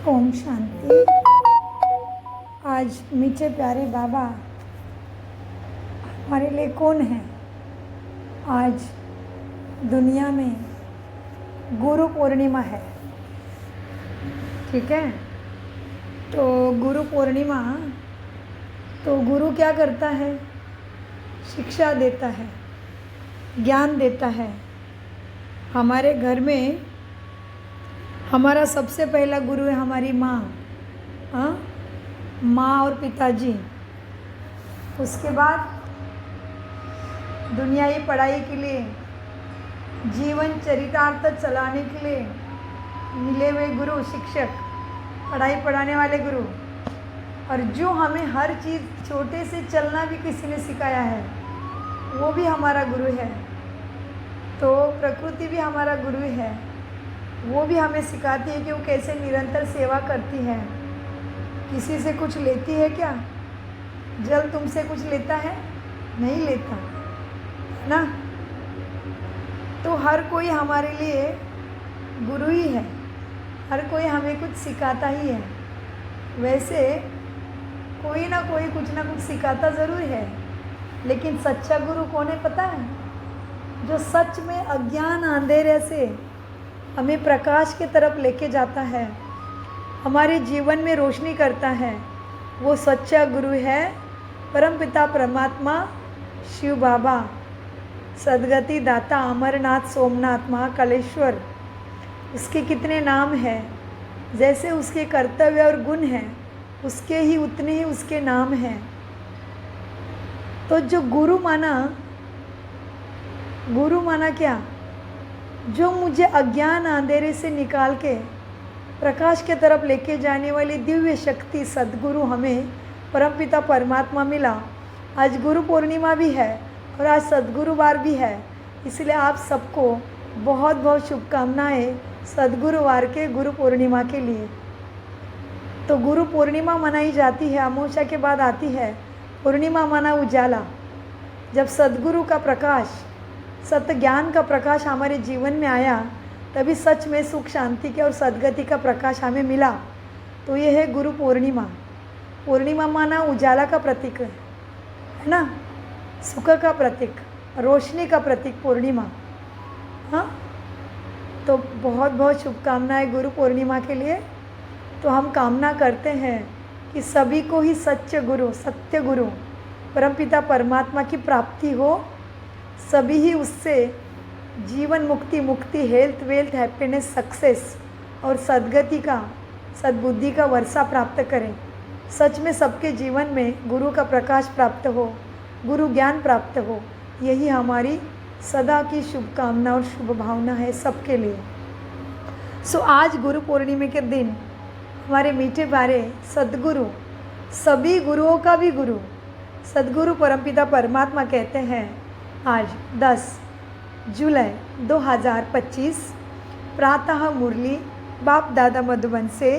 ओम शांति। आज मीठे प्यारे बाबा हमारे लिए कौन है? आज दुनिया में गुरु पूर्णिमा है, ठीक है। तो गुरु पूर्णिमा, तो गुरु क्या करता है? शिक्षा देता है, ज्ञान देता है। हमारे घर में हमारा सबसे पहला गुरु है हमारी माँ, माँ और पिताजी। उसके बाद दुनियावी पढ़ाई के लिए, जीवन चरितार्थ चलाने के लिए मिले हुए गुरु, शिक्षक, पढ़ाई पढ़ाने वाले गुरु। और जो हमें हर चीज़ छोटे से चलना भी किसी ने सिखाया है, वो भी हमारा गुरु है। तो प्रकृति भी हमारा गुरु है, वो भी हमें सिखाती है कि वो कैसे निरंतर सेवा करती है। किसी से कुछ लेती है क्या? जल तुमसे कुछ लेता है? नहीं लेता, है ना। तो हर कोई हमारे लिए गुरु ही है, हर कोई हमें कुछ सिखाता ही है। वैसे कोई ना कोई कुछ ना कुछ सिखाता ज़रूर है, लेकिन सच्चा गुरु कौन है पता है? जो सच में अज्ञान अंधेरे से हमें प्रकाश की तरफ लेके जाता है, हमारे जीवन में रोशनी करता है, वो सच्चा गुरु है परमपिता परमात्मा शिव बाबा, सदगति दाता, अमरनाथ, सोमनाथ, महाकालेश्वर। उसके कितने नाम हैं, जैसे उसके कर्तव्य और गुण हैं, उसके ही उतने ही उसके नाम हैं। तो जो गुरु माना क्या? जो मुझे अज्ञान अंधेरे से निकाल के प्रकाश के तरफ लेके जाने वाली दिव्य शक्ति सद्गुरु हमें परमपिता परमात्मा मिला। आज गुरु पूर्णिमा भी है और आज सद्गुरुवार भी है, इसलिए आप सबको बहुत बहुत शुभकामनाएं सद्गुरुवार के गुरु पूर्णिमा के लिए। तो गुरु पूर्णिमा मनाई जाती है, अमावस्या के बाद आती है पूर्णिमा, माना उजाला। जब सद्गुरु का प्रकाश, सत्य ज्ञान का प्रकाश हमारे जीवन में आया, तभी सच में सुख शांति के और सद्गति का प्रकाश हमें मिला। तो ये है गुरु पूर्णिमा। पूर्णिमा माना उजाला का प्रतीक है ना, सुख का प्रतीक, रोशनी का प्रतीक पूर्णिमा। हाँ, तो बहुत बहुत शुभकामनाएं गुरु पूर्णिमा के लिए। तो हम कामना करते हैं कि सभी को ही सच्चे गुरु, सत्य गुरु परमपिता परमात्मा की प्राप्ति हो, सभी ही उससे जीवन मुक्ति, हेल्थ, वेल्थ, हैप्पीनेस, सक्सेस और सद्गति का, सद्बुद्धि का वर्षा प्राप्त करें। सच में सबके जीवन में गुरु का प्रकाश प्राप्त हो, गुरु ज्ञान प्राप्त हो, यही हमारी सदा की शुभकामना और शुभ भावना है सबके लिए। सो आज गुरु पूर्णिमा के दिन हमारे मीठे प्यारे सद्गुरु, सभी गुरुओं का भी गुरु सद्गुरु परमपिता परमात्मा कहते हैं, आज 10 जुलाई 2025 प्रातः मुरली बाप दादा मधुबन से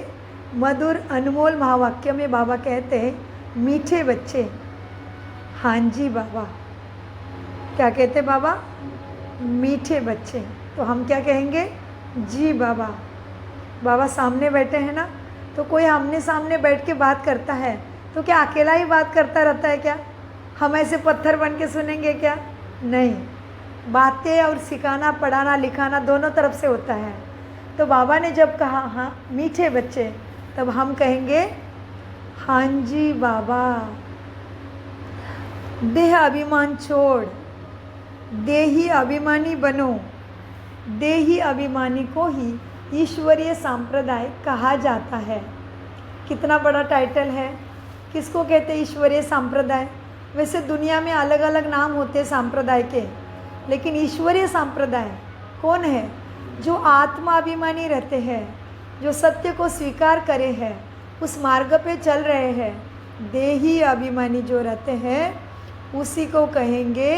मधुर अनमोल महावाक्य में बाबा कहते हैं, मीठे बच्चे। हाँ जी बाबा, क्या कहते बाबा? मीठे बच्चे। तो हम क्या कहेंगे? जी बाबा। बाबा सामने बैठे हैं ना, तो कोई आमने सामने बैठ के बात करता है तो क्या अकेला ही बात करता रहता है क्या? हम ऐसे पत्थर बन के सुनेंगे क्या? नहीं, बातें और सिखाना, पढ़ाना, लिखाना दोनों तरफ से होता है। तो बाबा ने जब कहा हाँ मीठे बच्चे, तब हम कहेंगे हाँ जी बाबा। देह अभिमान छोड़, देही अभिमानी बनो। देही अभिमानी को ही ईश्वरीय सांप्रदाय कहा जाता है। कितना बड़ा टाइटल है। किसको कहते हैं ईश्वरीय सांप्रदाय? वैसे दुनिया में अलग अलग नाम होते हैं सांप्रदाय के, लेकिन ईश्वरीय सांप्रदाय कौन है? जो आत्माभिमानी रहते हैं, जो सत्य को स्वीकार करे हैं, उस मार्ग पे चल रहे हैं। देही अभिमानी जो रहते हैं, उसी को कहेंगे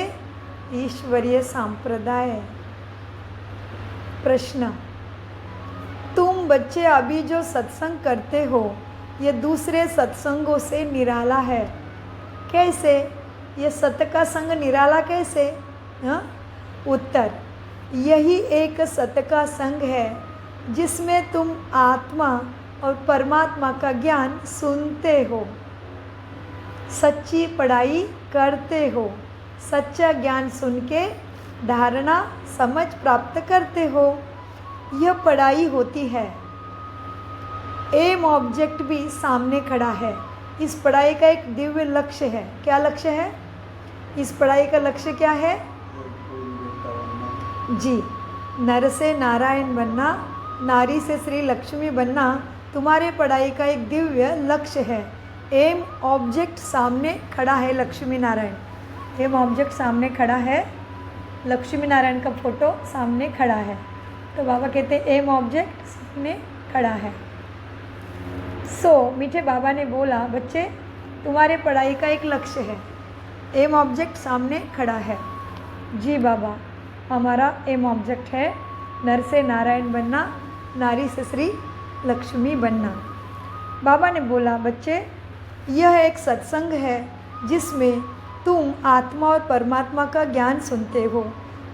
ईश्वरीय सांप्रदाय। प्रश्न, तुम बच्चे अभी जो सत्संग करते हो, ये दूसरे सत्संगों से निराला है। कैसे? ये सत्य का संग निराला कैसे? हाँ, उत्तर, यही एक सत्य का संग है जिसमें तुम आत्मा और परमात्मा का ज्ञान सुनते हो, सच्ची पढ़ाई करते हो, सच्चा ज्ञान सुन के धारणा समझ प्राप्त करते हो, यह पढ़ाई होती है। एम ऑब्जेक्ट भी सामने खड़ा है। इस पढ़ाई का एक दिव्य लक्ष्य है। क्या लक्ष्य है? इस पढ़ाई का लक्ष्य क्या है? जी, नर से नारायण बनना, नारी से श्री लक्ष्मी बनना तुम्हारे पढ़ाई का एक दिव्य लक्ष्य है। एम ऑब्जेक्ट सामने खड़ा है, लक्ष्मी नारायण। एम ऑब्जेक्ट सामने खड़ा है, लक्ष्मी नारायण का फोटो सामने खड़ा है। तो बाबा कहते हैं एम ऑब्जेक्ट सामने खड़ा है। मीठे बाबा ने बोला, बच्चे तुम्हारे पढ़ाई का एक लक्ष्य है, एम ऑब्जेक्ट सामने खड़ा है। जी बाबा, हमारा एम ऑब्जेक्ट है नर से नारायण बनना, नारी से श्री लक्ष्मी बनना। बाबा ने बोला, बच्चे यह एक सत्संग है जिसमें तुम आत्मा और परमात्मा का ज्ञान सुनते हो।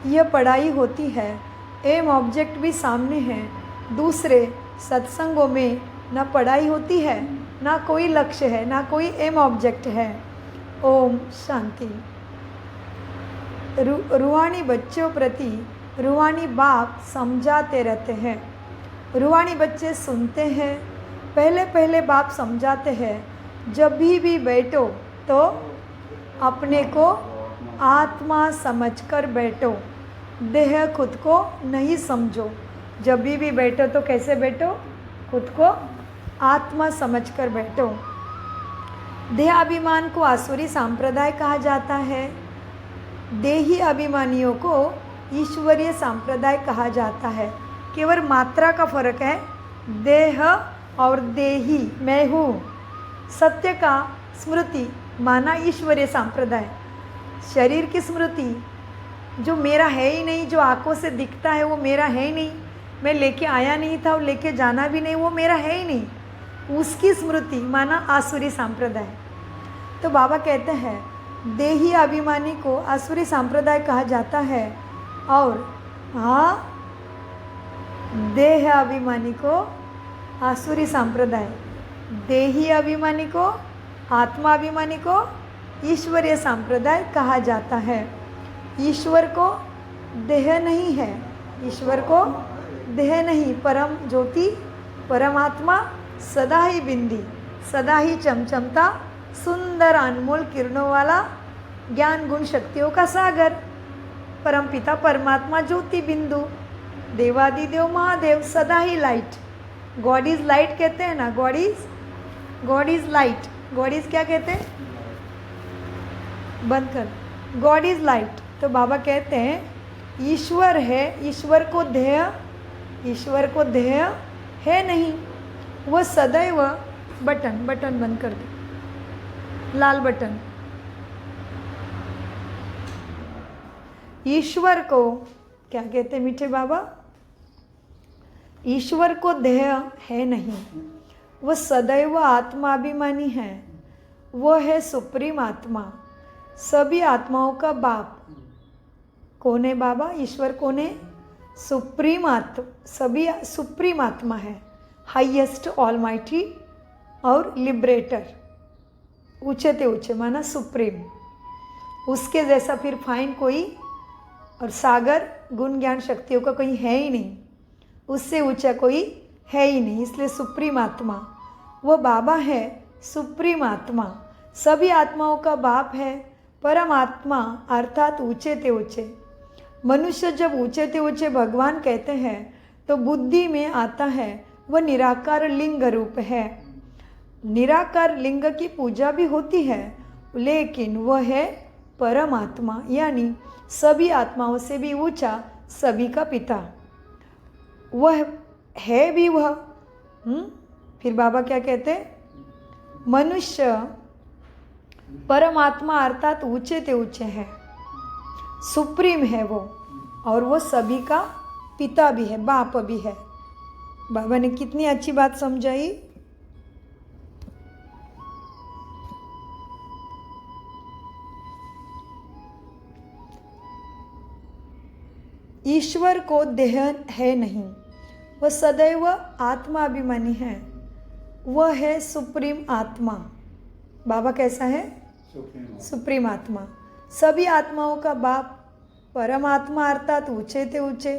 यह पढ़ाई होती है। एम ऑब्जेक्ट भी सामने है। दूसरे सत्संगों में ना पढ़ाई होती है, ना कोई लक्ष्य है, ना कोई एम ऑब्जेक्ट है। ओम शांति। रूहानी बच्चों प्रति रूहानी बाप समझाते रहते हैं। रूहानी बच्चे सुनते हैं। पहले पहले बाप समझाते हैं, जब भी बैठो तो अपने को आत्मा समझकर बैठो, देह खुद को नहीं समझो। जब भी बैठो तो कैसे बैठो? खुद को आत्मा समझकर बैठो। देहाभिमान को आसुरी संप्रदाय कहा जाता है। देही अभिमानियों को ईश्वरीय संप्रदाय कहा जाता है। केवल मात्रा का फर्क है, देह और देही, मैं हूँ। सत्य का स्मृति माना ईश्वरीय संप्रदाय। शरीर की स्मृति, जो मेरा है ही नहीं, जो आंखों से दिखता है वो मेरा है ही नहीं, मैं लेके आया नहीं था और लेके जाना भी नहीं, वो मेरा है ही नहीं, उसकी स्मृति माना आसुरी संप्रदाय। तो बाबा कहते हैं देही अभिमानी को आसुरी संप्रदाय कहा जाता है, और हाँ, देह अभिमानी को आसुरी संप्रदाय, देही अभिमानी को, आत्मा अभिमानी को ईश्वरीय संप्रदाय कहा जाता है। ईश्वर को देह नहीं है, ईश्वर को देह नहीं, परम ज्योति, परमात्मा सदा ही बिंदी, सदा ही चमचमता, सुंदर अनमोल किरणों वाला, ज्ञान गुण शक्तियों का सागर, परमपिता परमात्मा ज्योति बिंदु, देवादिदेव महादेव, सदा ही लाइट। गॉड इज लाइट कहते हैं ना, God is light. God is क्या कहते हैं? बंद कर। God is light. तो बाबा कहते हैं ईश्वर है, ईश्वर को देह है नहीं, वह सदैव बटन बंद कर दो, लाल बटन। ईश्वर को क्या कहते हैं मीठे बाबा? ईश्वर को देह है नहीं, वह सदैव आत्माभिमानी है। वह है सुप्रीम आत्मा, सभी आत्माओं का बाप। कौन है बाबा? ईश्वर कौन है? सुप्रीम आत्मा, सभी सुप्रीम आत्मा है, हाईएस्ट ऑलमाइटी और लिबरेटर, ऊंचे ते ऊंचे माना सुप्रीम। उसके जैसा फिर फाइन कोई और सागर गुण ज्ञान शक्तियों का कोई है ही नहीं, उससे ऊंचा कोई है ही नहीं, इसलिए सुप्रीम आत्मा वो बाबा है। सुप्रीम आत्मा सभी आत्माओं का बाप है, परमात्मा अर्थात ऊंचे ते ऊंचे। मनुष्य जब ऊंचे ते ऊंचे भगवान कहते हैं तो बुद्धि में आता है वह निराकार लिंग रूप है। निराकार लिंग की पूजा भी होती है, लेकिन वह है परमात्मा, यानी सभी आत्माओं से भी ऊंचा, सभी का पिता। वह है भी वह। फिर बाबा क्या कहते हैं? मनुष्य परमात्मा अर्थात ऊंचे ते ऊंचे है, सुप्रीम है वो, और वो सभी का पिता भी है, बाप भी है। बाबा ने कितनी अच्छी बात समझाई। ईश्वर को देह है नहीं, वह सदैव आत्माभिमानी है। वह है सुप्रीम आत्मा। बाबा कैसा है? सुप्रीम आत्मा। सभी आत्माओं का बाप परमात्मा अर्थात ऊंचे ते ऊंचे।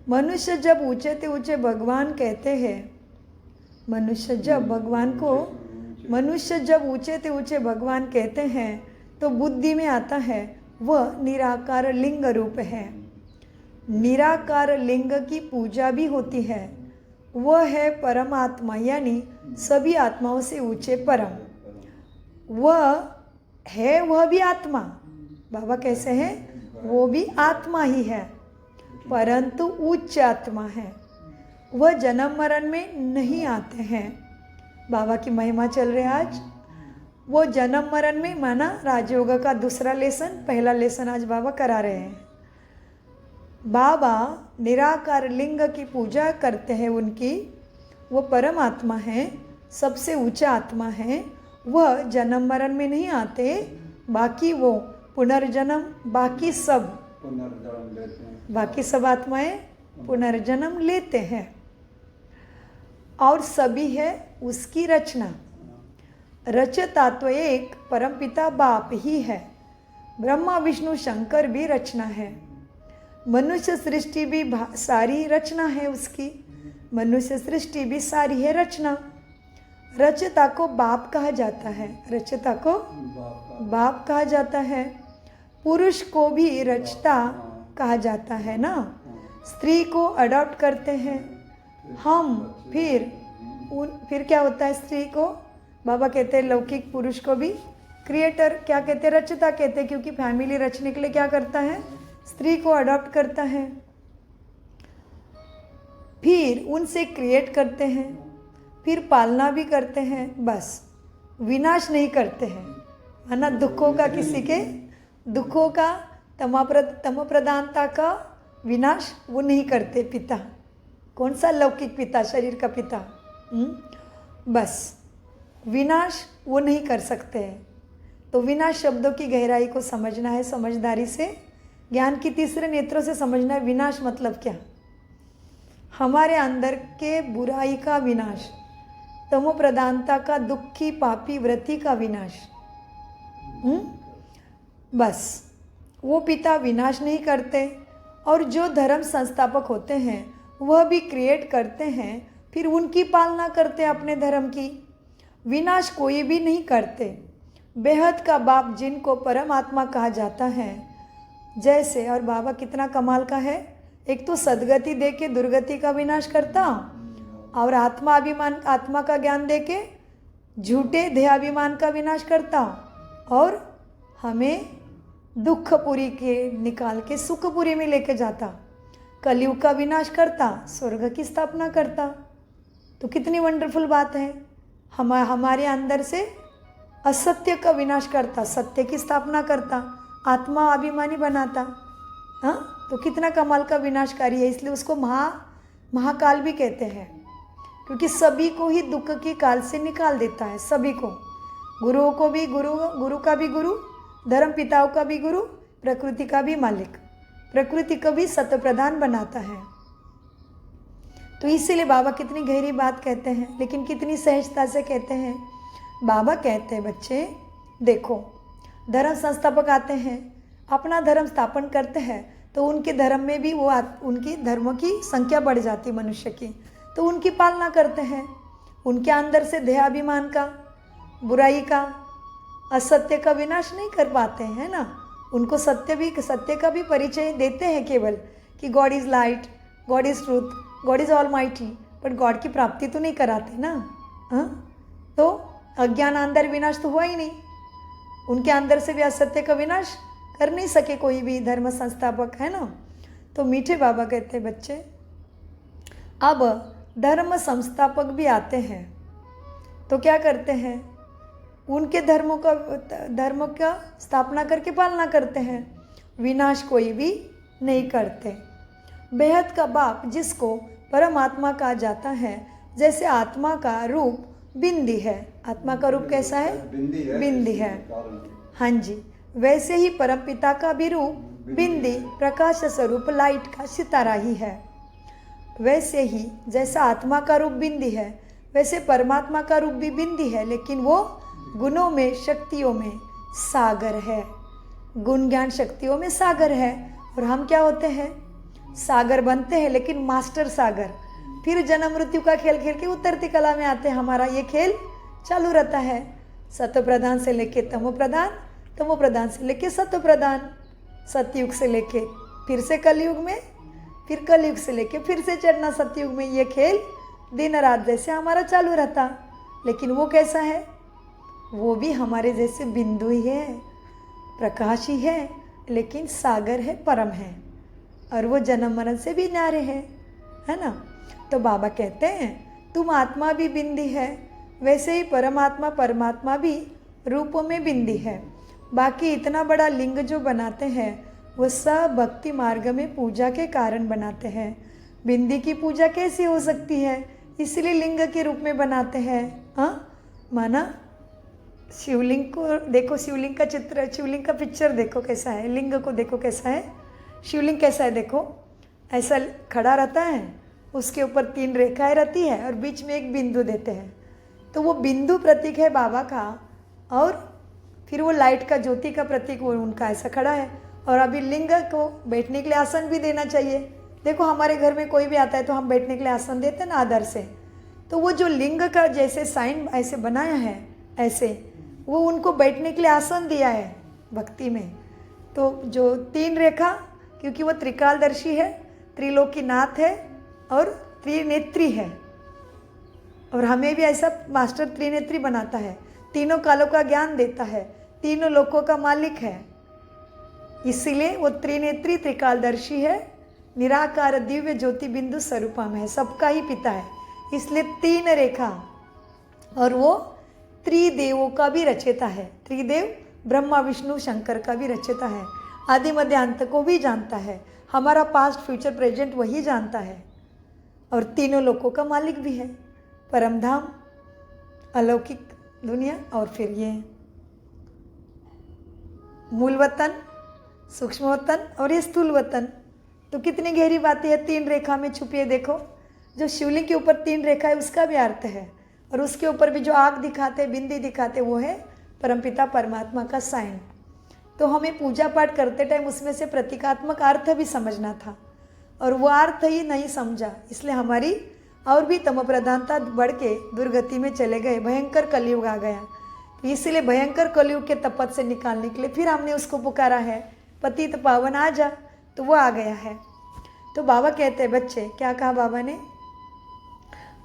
मनुष्य जब ऊंचे ते ऊंचे भगवान कहते हैं, मनुष्य जब ऊंचे ते ऊंचे भगवान कहते हैं तो बुद्धि में आता है वह निराकार लिंग रूप है। निराकार लिंग की पूजा भी होती है। वह है परमात्मा, यानी सभी आत्माओं से ऊंचे परम। वह भी आत्मा। बाबा कैसे हैं? वो भी आत्मा ही है, परंतु उच्च आत्मा है। वह जन्म मरण में नहीं आते हैं। बाबा की महिमा चल रही है आज। वो जन्म मरण में, माना राजयोग का दूसरा लेसन, पहला लेसन आज बाबा करा रहे हैं। बाबा निराकार लिंग की पूजा करते हैं उनकी। वो परमात्मा है, सबसे ऊंचा आत्मा है। वह जन्म मरण में नहीं आते, बाकी वो पुनर्जन्म, बाकी सब आत्माएं पुनर्जन्म लेते हैं और सभी है उसकी रचना। रचता तो एक परमपिता बाप ही है। ब्रह्मा विष्णु शंकर भी रचना है। मनुष्य सृष्टि भी सारी रचना है उसकी। मनुष्य सृष्टि भी सारी है रचना। रचता को बाप कहा जाता है। रचता को बाप कहा जाता है। पुरुष को भी रचता कहा जाता है ना। स्त्री को अडॉप्ट करते हैं हम। फिर क्या होता है स्त्री को? बाबा कहते हैं लौकिक पुरुष को भी क्रिएटर क्या कहते हैं? रचता कहते हैं, क्योंकि फैमिली रचने के लिए क्या करता है? स्त्री को अडॉप्ट करता है। फिर उनसे क्रिएट करते हैं, फिर पालना भी करते हैं। बस विनाश नहीं करते हैं, है ना। दुखों का, किसी के दुखों का, तम प्रधानता का विनाश वो नहीं करते पिता। कौन सा? लौकिक पिता, शरीर का पिता। बस विनाश वो नहीं कर सकते हैं। तो विनाश शब्दों की गहराई को समझना है, समझदारी से, ज्ञान की तीसरे नेत्रों से समझना है। विनाश मतलब क्या? हमारे अंदर के बुराई का विनाश, तमो प्रधानता का, दुखी पापी वृत्ति का विनाश। बस वो पिता विनाश नहीं करते। और जो धर्म संस्थापक होते हैं वह भी क्रिएट करते हैं, फिर उनकी पालना करते हैं अपने धर्म की। विनाश कोई भी नहीं करते। बेहद का बाप जिनको परमात्मा कहा जाता है, जैसे, और बाबा कितना कमाल का है, एक तो सदगति दे के दुर्गति का विनाश करता, और आत्मा का ज्ञान दे के झूठे देहाभिमान का विनाश करता, और हमें दुखपुरी के निकाल के सुखपुरी में लेके जाता। कलयुग का विनाश करता, स्वर्ग की स्थापना करता। तो कितनी वंडरफुल बात है। हमारे अंदर से असत्य का विनाश करता, सत्य की स्थापना करता, आत्मा अभिमानी बनाता। हाँ, तो कितना कमाल का विनाशकारी है। इसलिए उसको महाकाल भी कहते हैं, क्योंकि सभी को ही दुख के काल से निकाल देता है। सभी को, गुरुओं को भी गुरु का भी गुरु, धर्म पिताओं का भी गुरु, प्रकृति का भी मालिक, प्रकृति को भी सत्य प्रधान बनाता है। तो इसीलिए बाबा कितनी गहरी बात कहते हैं, लेकिन कितनी सहजता से कहते हैं। बाबा कहते हैं बच्चे देखो, धर्म संस्थापक आते हैं, अपना धर्म स्थापन करते हैं, तो उनके धर्म में भी वो उनकी धर्मों की संख्या बढ़ जाती मनुष्य की, तो उनकी पालना करते हैं। उनके अंदर से देहाभिमान का, बुराई का, असत्य का विनाश नहीं कर पाते हैं ना। उनको सत्य का भी परिचय देते हैं केवल, कि God is light, God is truth, God is all mighty, but God की प्राप्ति तो नहीं कराते ना। तो अज्ञान अंदर विनाश तो हुआ ही नहीं। उनके अंदर से भी असत्य का विनाश कर नहीं सके कोई भी धर्म संस्थापक, है ना। तो मीठे बाबा कहते हैं बच्चे, अब धर्म संस्थापक भी आते हैं तो क्या करते हैं? उनके धर्म का स्थापना करके पालना करते हैं, विनाश कोई भी नहीं करते। बेहद का बाप जिसको परमात्मा कहा जाता है, जैसे आत्मा का रूप बिंदी है। आत्मा का रूप कैसा है? बिंदी है। हाँ जी, वैसे ही परमपिता का भी रूप बिंदी, प्रकाश स्वरूप लाइट का सितारा ही है। वैसे ही जैसा आत्मा का रूप बिंदी है, वैसे परमात्मा का रूप भी बिंदी है, लेकिन वो गुणों में, शक्तियों में सागर है। गुण ज्ञान शक्तियों में सागर है। और हम क्या होते हैं? सागर बनते हैं, लेकिन मास्टर सागर। फिर जन्म मृत्यु का खेल खेल के उतरती कला में आते हैं। हमारा ये खेल चालू रहता है, सत्व प्रधान से लेके तमो प्रधान, तमो प्रधान से लेके सत्व प्रधान, सतयुग से लेके फिर से कलयुग में, फिर कलयुग से लेके फिर से चढ़ना सतयुग में। ये खेल दिन रात जैसे हमारा चालू रहता। लेकिन वो कैसा है? वो भी हमारे जैसे बिंदु ही है, प्रकाश ही है, लेकिन सागर है, परम है, और वो जन्म मरण से भी न्यारे है ना। तो बाबा कहते हैं तुम आत्मा भी बिंदी है, वैसे ही परमात्मा परमात्मा भी रूपों में बिंदी है। बाकी इतना बड़ा लिंग जो बनाते हैं वो सब भक्ति मार्ग में पूजा के कारण बनाते हैं। बिंदी की पूजा कैसी हो सकती है? इसलिए लिंग के रूप में बनाते हैं। माना शिवलिंग को देखो, शिवलिंग का चित्र, शिवलिंग का पिक्चर देखो कैसा है, लिंग को देखो कैसा है, शिवलिंग कैसा है देखो, ऐसा खड़ा रहता है, उसके ऊपर 3 रेखाएं रहती है और बीच में एक बिंदु देते हैं। तो वो बिंदु प्रतीक है बाबा का, और फिर वो लाइट का, ज्योति का प्रतीक वो उनका ऐसा खड़ा है। और अभी लिंग को बैठने के लिए आसन भी देना चाहिए। देखो हमारे घर में कोई भी आता है तो हम बैठने के लिए आसन देते हैं ना, आदर से। तो वो जो लिंग का जैसे साइन ऐसे बनाया है, ऐसे वो उनको बैठने के लिए आसन दिया है भक्ति में। तो जो 3 रेखा, क्योंकि वो त्रिकालदर्शी है, त्रिलोकीनाथ है और त्रिनेत्री है, और हमें भी ऐसा मास्टर त्रिनेत्री बनाता है, तीनों कालों का ज्ञान देता है, तीनों लोकों का मालिक है। इसीलिए वो त्रिनेत्री त्रिकालदर्शी है, निराकार दिव्य ज्योति बिंदु स्वरूपम है, सबका ही पिता है। इसलिए 3 रेखा, और वो त्रिदेवों का भी रचयिता है। त्रिदेव ब्रह्मा विष्णु शंकर का भी रचयिता है। आदि मध्य अंत को भी जानता है, हमारा पास्ट फ्यूचर प्रेजेंट वही जानता है, और तीनों लोकों का मालिक भी है। परमधाम, अलौकिक दुनिया, और फिर ये मूल वतन, सूक्ष्म वतन, और ये स्थूल वतन। तो कितनी गहरी बातें है 3 रेखा में छुपी है। देखो जो शिवलिंग के ऊपर 3 रेखा है उसका भी अर्थ है, और उसके ऊपर भी जो आग दिखाते, बिंदी दिखाते, वो है परमपिता परमात्मा का साइन। तो हमें पूजा पाठ करते टाइम उसमें से प्रतीकात्मक अर्थ भी समझना था, और वो अर्थ ही नहीं समझा, इसलिए हमारी और भी तम प्रधानता बढ़ के दुर्गति में चले गए। भयंकर कलयुग आ गया। तो इसीलिए भयंकर कलयुग के तपत से निकालने के लिए फिर हमने उसको पुकारा है, पतित पावन आ जा, तो वो आ गया है। तो बाबा कहते हैं, बच्चे क्या कहा बाबा ने?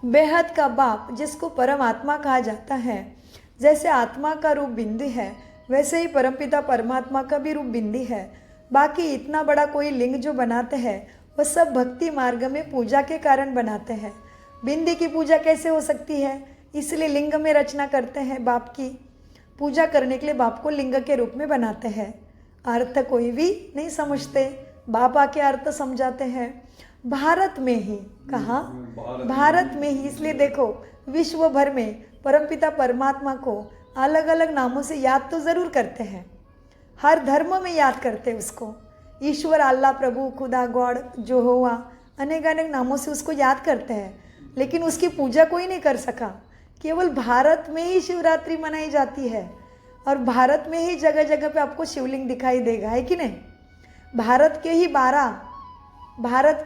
बेहद का बाप जिसको परम आत्मा कहा जाता है, जैसे आत्मा का रूप बिंदी है, वैसे ही परमपिता परमात्मा का भी रूप बिंदी है। बाकी इतना बड़ा कोई लिंग जो बनाते हैं वह सब भक्ति मार्ग में पूजा के कारण बनाते हैं। बिंदी की पूजा कैसे हो सकती है? इसलिए लिंग में रचना करते हैं। बाप की पूजा करने के लिए बाप को लिंग के रूप में बनाते हैं। अर्थ कोई भी नहीं समझते, बाप आके अर्थ समझाते हैं। भारत में ही, कहाँ? भारत में ही। इसलिए देखो विश्व भर में परमपिता परमात्मा को अलग अलग नामों से याद तो ज़रूर करते हैं, हर धर्म में याद करते हैं उसको। ईश्वर, अल्लाह, प्रभु, खुदा, गॉड, जो हुआ, अनेक अनेक नामों से उसको याद करते हैं, लेकिन उसकी पूजा कोई नहीं कर सका। केवल भारत में ही शिवरात्रि मनाई जाती है, और भारत में ही जगह जगह पे आपको शिवलिंग दिखाई देगा, है कि नहीं? भारत के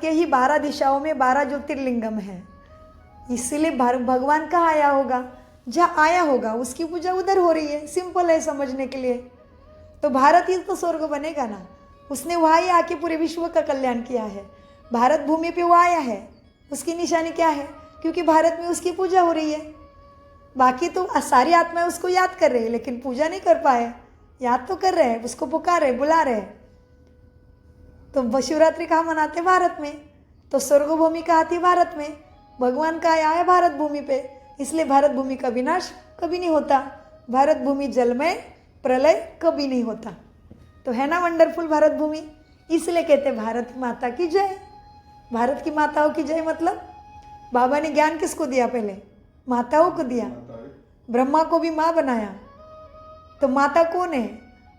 ही 12 दिशाओं में 12 ज्योतिर्लिंगम है। इसीलिए भगवान कहाँ आया होगा? जहाँ आया होगा उसकी पूजा उधर हो रही है। सिंपल है समझने के लिए। तो भारत ही तो स्वर्ग बनेगा ना, उसने वहाँ ही आके पूरे विश्व का कल्याण किया है। भारत भूमि पे वो आया है, उसकी निशानी क्या है? क्योंकि भारत में उसकी पूजा हो रही है। बाकी तो सारी आत्माएं उसको याद कर रही है, लेकिन पूजा नहीं कर पाए। याद तो कर रहे हैं, उसको पुकार रहे, बुला रहे। तो शिवरात्रि कहाँ मनाते? भारत में। तो स्वर्ग भूमि कहाँ थी? भारत में। भगवान का आया है भारत भूमि पे, इसलिए भारत भूमि का विनाश कभी नहीं होता। भारत भूमि जलमय, प्रलय कभी नहीं होता। तो है ना वंडरफुल भारत भूमि? इसलिए कहते हैं भारत माता की जय। भारत की माताओं की जय मतलब बाबा ने ज्ञान किसको दिया? पहले माताओं को दिया। ब्रह्मा को भी माँ बनाया। तो माता कौन है?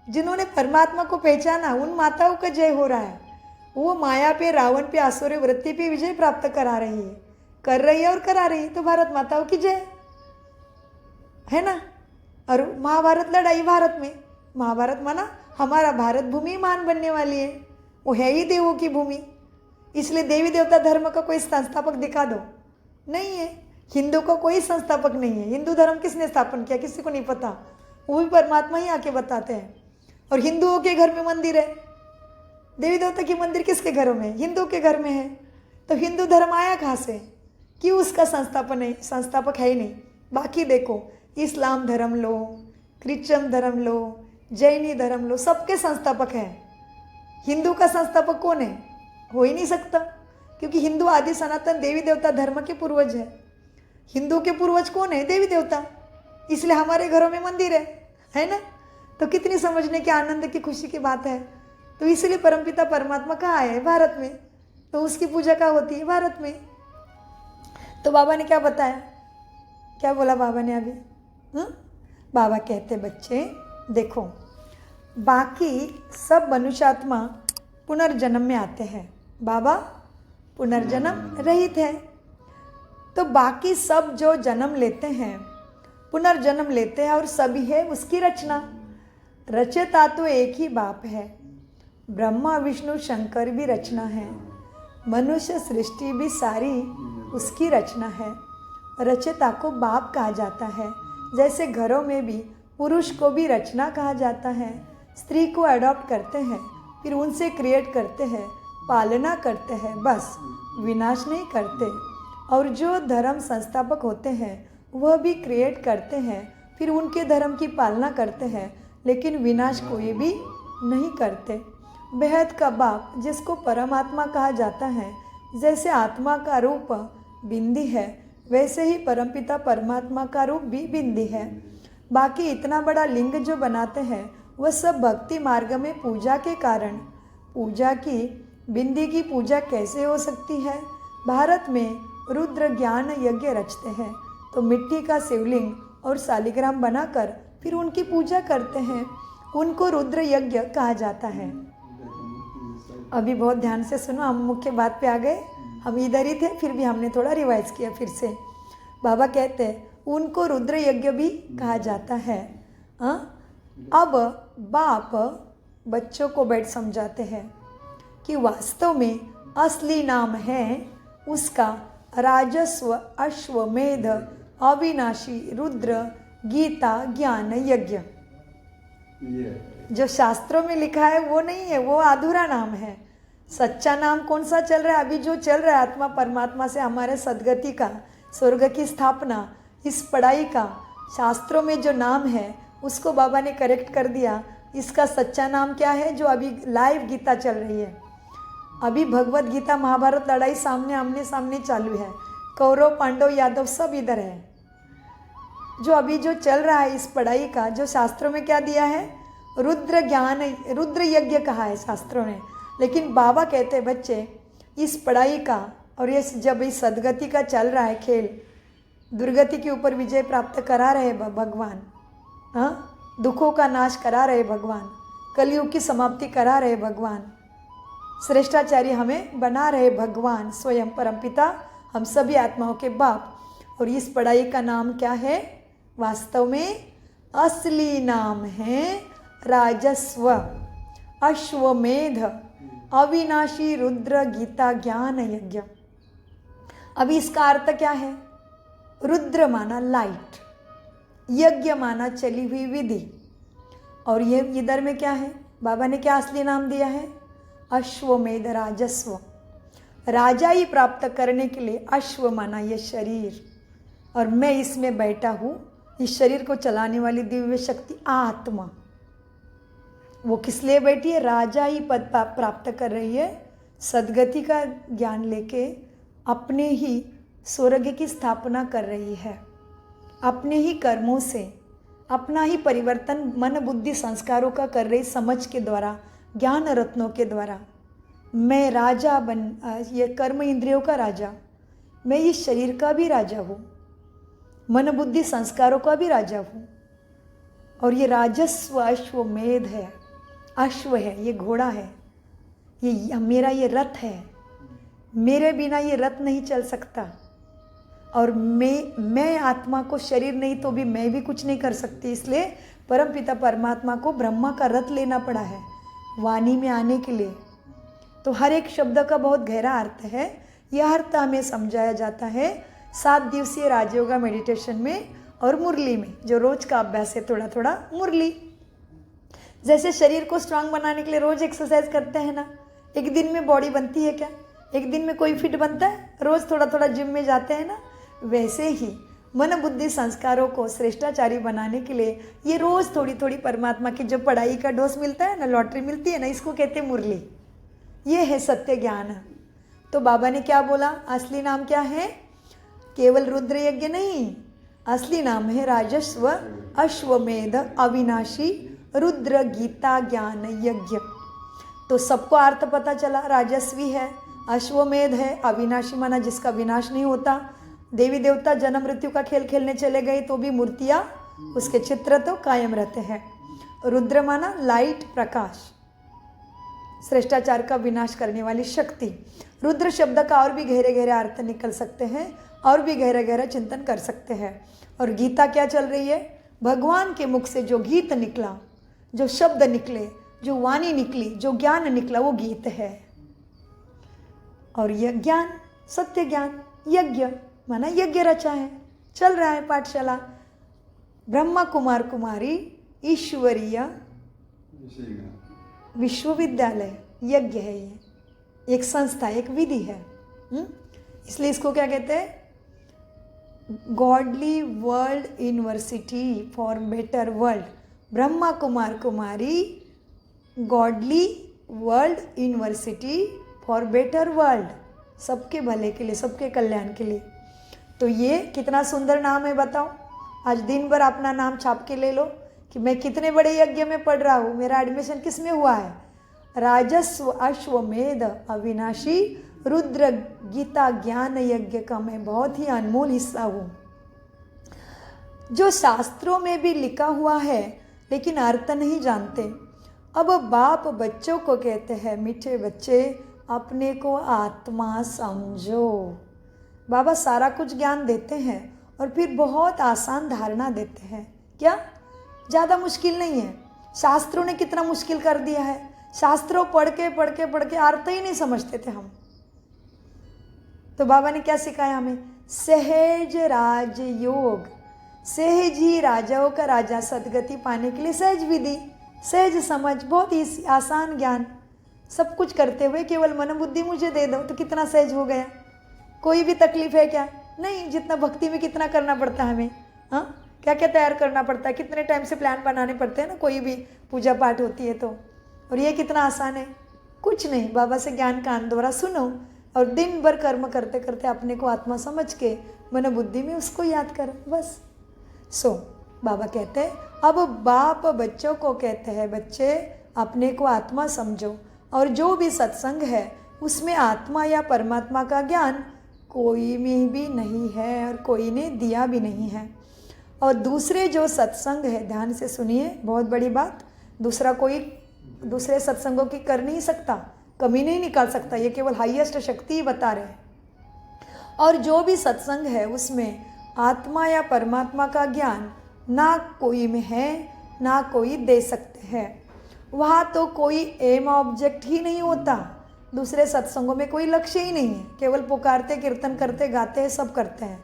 जिन्होंने परमात्मा को पहचाना, उन माताओं का जय हो रहा है। वो माया पे, रावण पे, आसुरी वृत्ति पे विजय प्राप्त करा रही है। कर रही है और करा रही है। तो भारत माताओं की जय, है ना। और महाभारत लड़ाई भारत में, महाभारत माना हमारा भारत भूमि महान बनने वाली है, वो है ही देवों की भूमि। इसलिए देवी देवता धर्म का कोई संस्थापक दिखा दो, नहीं है। हिंदू का कोई संस्थापक नहीं है। हिंदू धर्म किसने स्थापन किया, किसी को नहीं पता, वो भी परमात्मा ही आके बताते हैं। और हिंदुओं के घर में मंदिर है, देवी देवता की मंदिर किसके घरों में, हिंदू के घर में है। तो हिंदू धर्म आया कहाँ से, क्यों उसका संस्थापक है ही नहीं। बाकी देखो, इस्लाम धर्म लो, क्रिश्चियन धर्म लो, जैनी धर्म लो, सबके संस्थापक हैं। हिंदू का संस्थापक कौन है, हो ही नहीं सकता, क्योंकि हिंदू आदि सनातन देवी देवता धर्म के पूर्वज है। हिंदू के पूर्वज कौन है, देवी देवता। इसलिए हमारे घरों में मंदिर है ना। तो कितनी समझने के आनंद की खुशी की बात है। तो इसलिए परमपिता परमात्मा कहाँ आए, भारत में। तो उसकी पूजा कहाँ होती है, भारत में। तो बाबा ने क्या बताया, क्या बोला बाबा ने अभी, बाबा कहते बच्चे देखो, बाकी सब मनुष्यात्मा पुनर्जन्म में आते हैं, बाबा पुनर्जन्म रहित है। तो बाकी सब जो जन्म लेते हैं, पुनर्जन्म लेते हैं, और सभी है उसकी रचना। रचयिता तो एक ही बाप है, ब्रह्मा विष्णु शंकर भी रचना है, मनुष्य सृष्टि भी सारी उसकी रचना है। रचयिता को बाप कहा जाता है। जैसे घरों में भी पुरुष को भी रचना कहा जाता है। स्त्री को अडॉप्ट करते हैं, फिर उनसे क्रिएट करते हैं, पालना करते हैं, बस विनाश नहीं करते। और जो धर्म संस्थापक होते हैं वह भी क्रिएट करते हैं, फिर उनके धर्म की पालना करते हैं, लेकिन विनाश कोई भी नहीं करते। बेहद का बाप जिसको परमात्मा कहा जाता है, जैसे आत्मा का रूप बिंदी है, वैसे ही परमपिता परमात्मा का रूप भी बिंदी है। बाकी इतना बड़ा लिंग जो बनाते हैं वह सब भक्ति मार्ग में पूजा के कारण। पूजा की बिंदी की पूजा कैसे हो सकती है। भारत में रुद्र ज्ञान यज्ञ रचते हैं, तो मिट्टी का शिवलिंग और शालिग्राम बनाकर फिर उनकी पूजा करते हैं, उनको रुद्र यज्ञ कहा जाता है। अभी बहुत ध्यान से सुनो, हम मुख्य बात पे आ गए, हम इधर ही थे, फिर भी हमने थोड़ा रिवाइज किया फिर से। बाबा कहते हैं उनको रुद्र यज्ञ भी कहा जाता है। अब बाप बच्चों को बैठ समझाते हैं कि वास्तव में असली नाम है उसका राजस्व अश्वमेध अविनाशी रुद्र गीता ज्ञान यज्ञ। जो शास्त्रों में लिखा है वो नहीं है, वो अधूरा नाम है। सच्चा नाम कौन सा चल रहा है, अभी जो चल रहा है आत्मा परमात्मा से हमारे सदगति का, स्वर्ग की स्थापना, इस पढ़ाई का शास्त्रों में जो नाम है उसको बाबा ने करेक्ट कर दिया। इसका सच्चा नाम क्या है, जो अभी लाइव गीता चल रही है। अभी भगवत गीता महाभारत लड़ाई सामने आमने सामने चालू है, कौरव पांडव यादव सब इधर है। जो अभी जो चल रहा है इस पढ़ाई का, जो शास्त्रों में क्या दिया है, रुद्र ज्ञान रुद्र यज्ञ कहा है शास्त्रों ने। लेकिन बाबा कहते हैं बच्चे इस पढ़ाई का, और ये जब इस सदगति का चल रहा है खेल, दुर्गति के ऊपर विजय प्राप्त करा रहे भगवान, दुखों का नाश करा रहे भगवान, कलयुग की समाप्ति करा रहे भगवान, श्रेष्ठाचार्य हमें बना रहे भगवान स्वयं परमपिता, हम सभी आत्माओं के बाप। और इस पढ़ाई का नाम क्या है, वास्तव में असली नाम है राजस्व अश्वमेध अविनाशी रुद्र गीता ज्ञान यज्ञ। अभी इसका अर्थ क्या है, रुद्र माना लाइट, यज्ञ माना चली हुई विधि, और ये इधर में क्या है, बाबा ने क्या असली नाम दिया है, अश्वमेध राजस्व। राजा ही प्राप्त करने के लिए अश्व माना ये शरीर, और मैं इसमें बैठा हूँ, इस शरीर को चलाने वाली दिव्य शक्ति आत्मा। वो किस लिए बैठी है, राजा ही पद प्राप्त कर रही है, सदगति का ज्ञान लेके अपने ही स्वर्ग की स्थापना कर रही है। अपने ही कर्मों से अपना ही परिवर्तन मन बुद्धि संस्कारों का कर रही समझ के द्वारा, ज्ञान रत्नों के द्वारा। मैं राजा ये कर्म इंद्रियों का राजा, मैं इस शरीर का भी राजा हूँ, मन बुद्धि संस्कारों का भी राजा हूँ। और ये राजस्व अश्वमेध है, अश्व है, ये घोड़ा है, ये मेरा ये रथ है, मेरे बिना ये रथ नहीं चल सकता। और मैं आत्मा को शरीर नहीं तो भी मैं भी कुछ नहीं कर सकती, इसलिए परमपिता परमात्मा को ब्रह्मा का रथ लेना पड़ा है वाणी में आने के लिए। तो हर एक शब्द का बहुत गहरा अर्थ है। यह अर्थ हमें समझाया जाता है 7 दिवसीय राजयोगा मेडिटेशन में और मुरली में, जो रोज का अभ्यास है, थोड़ा थोड़ा मुरली। जैसे शरीर को स्ट्रांग बनाने के लिए रोज एक्सरसाइज करते हैं ना, एक दिन में बॉडी बनती है क्या? एक दिन में कोई फिट बनता है? रोज थोड़ा थोड़ा जिम में जाते हैं ना। वैसे ही मन बुद्धि संस्कारों को श्रेष्ठाचारी बनाने के लिए ये रोज थोड़ी थोड़ी परमात्मा की जो पढ़ाई का डोज मिलता है ना, लॉटरी मिलती है ना, इसको कहते हैं मुरली। ये है सत्य ज्ञान। तो बाबा ने क्या बोला? असली नाम क्या है? केवल रुद्र यज्ञ नहीं, असली नाम है राजस्व अश्वमेध अविनाशी रुद्र गीता ज्ञान यज्ञ। तो सबको अर्थ पता चला, राजस्वी है, अश्वमेध है, अविनाशी माना जिसका विनाश नहीं होता। देवी देवता जन्म मृत्यु का खेल खेलने चले गए तो भी मूर्तियाँ, उसके चित्र तो कायम रहते हैं। रुद्र माना लाइट, प्रकाश, श्रेष्ठाचार का विनाश करने वाली शक्ति। रुद्र शब्द का और भी गहरे गहरे अर्थ निकल सकते हैं, और भी गहरा गहरा चिंतन कर सकते हैं। और गीता क्या चल रही है? भगवान के मुख से जो गीत निकला, जो शब्द निकले, जो वाणी निकली, जो ज्ञान निकला, वो गीत है। और यह ज्ञान सत्य ज्ञान, यज्ञ माना यज्ञ रचा है, चल रहा है पाठशाला। ब्रह्मा कुमार कुमारी ईश्वरीय विश्वविद्यालय यज्ञ है, ये एक संस्था, एक विधि है। इसलिए इसको क्या कहते हैं? Godly world university for better world. Brahma Kumar Kumari godly world university for better world, सबके भले के लिए, सबके कल्याण के लिए। तो ये कितना सुंदर नाम है, बताओ। आज दिन भर अपना नाम छाप के ले लो कि मैं कितने बड़े यज्ञ में पढ़ रहा हूँ, मेरा एडमिशन किस में हुआ है? राजस्व अश्वमेध अविनाशी रुद्र गीता ज्ञान यज्ञ का मैं बहुत ही अनमोल हिस्सा हूँ, जो शास्त्रों में भी लिखा हुआ है लेकिन अर्थ नहीं जानते। अब बाप बच्चों को कहते हैं, मीठे बच्चे अपने को आत्मा समझो। बाबा सारा कुछ ज्ञान देते हैं और फिर बहुत आसान धारणा देते हैं। क्या? ज़्यादा मुश्किल नहीं है। शास्त्रों ने कितना मुश्किल कर दिया है। शास्त्रों पढ़ के अर्थ ही नहीं समझते थे हम। तो बाबा ने क्या सिखाया हमें? सहज राजयोग। सहज ही राजाओं का राजा, सदगति पाने के लिए सहज विधि, सहज समझ, बहुत ही आसान ज्ञान। सब कुछ करते हुए केवल मन बुद्धि मुझे दे दो, तो कितना सहज हो गया। कोई भी तकलीफ है क्या? नहीं। जितना भक्ति में कितना करना पड़ता है हमें, हाँ, क्या क्या तैयार करना पड़ता है, कितने टाइम से प्लान बनाने पड़ते हैं ना, कोई भी पूजा पाठ होती है तो। और ये कितना आसान है, कुछ नहीं। बाबा से ज्ञान कान द्वारा सुनो और दिन भर कर्म करते करते अपने को आत्मा समझ के मन बुद्धि में उसको याद करो, बस। बाबा कहते हैं, अब बाप बच्चों को कहते हैं, बच्चे अपने को आत्मा समझो, और जो भी सत्संग है उसमें आत्मा या परमात्मा का ज्ञान कोई में भी नहीं है और कोई ने दिया भी नहीं है। और दूसरे जो सत्संग है, ध्यान से सुनिए, बहुत बड़ी बात, दूसरा कोई दूसरे सत्संगों की कर नहीं सकता, कमी नहीं निकाल सकता, ये केवल हाईएस्ट शक्ति ही बता रहे हैं। और जो भी सत्संग है उसमें आत्मा या परमात्मा का ज्ञान ना कोई में है ना कोई दे सकते हैं। वहाँ तो कोई एम ऑब्जेक्ट ही नहीं होता। दूसरे सत्संगों में कोई लक्ष्य ही नहीं है, केवल पुकारते, कीर्तन करते, गाते हैं, सब करते हैं,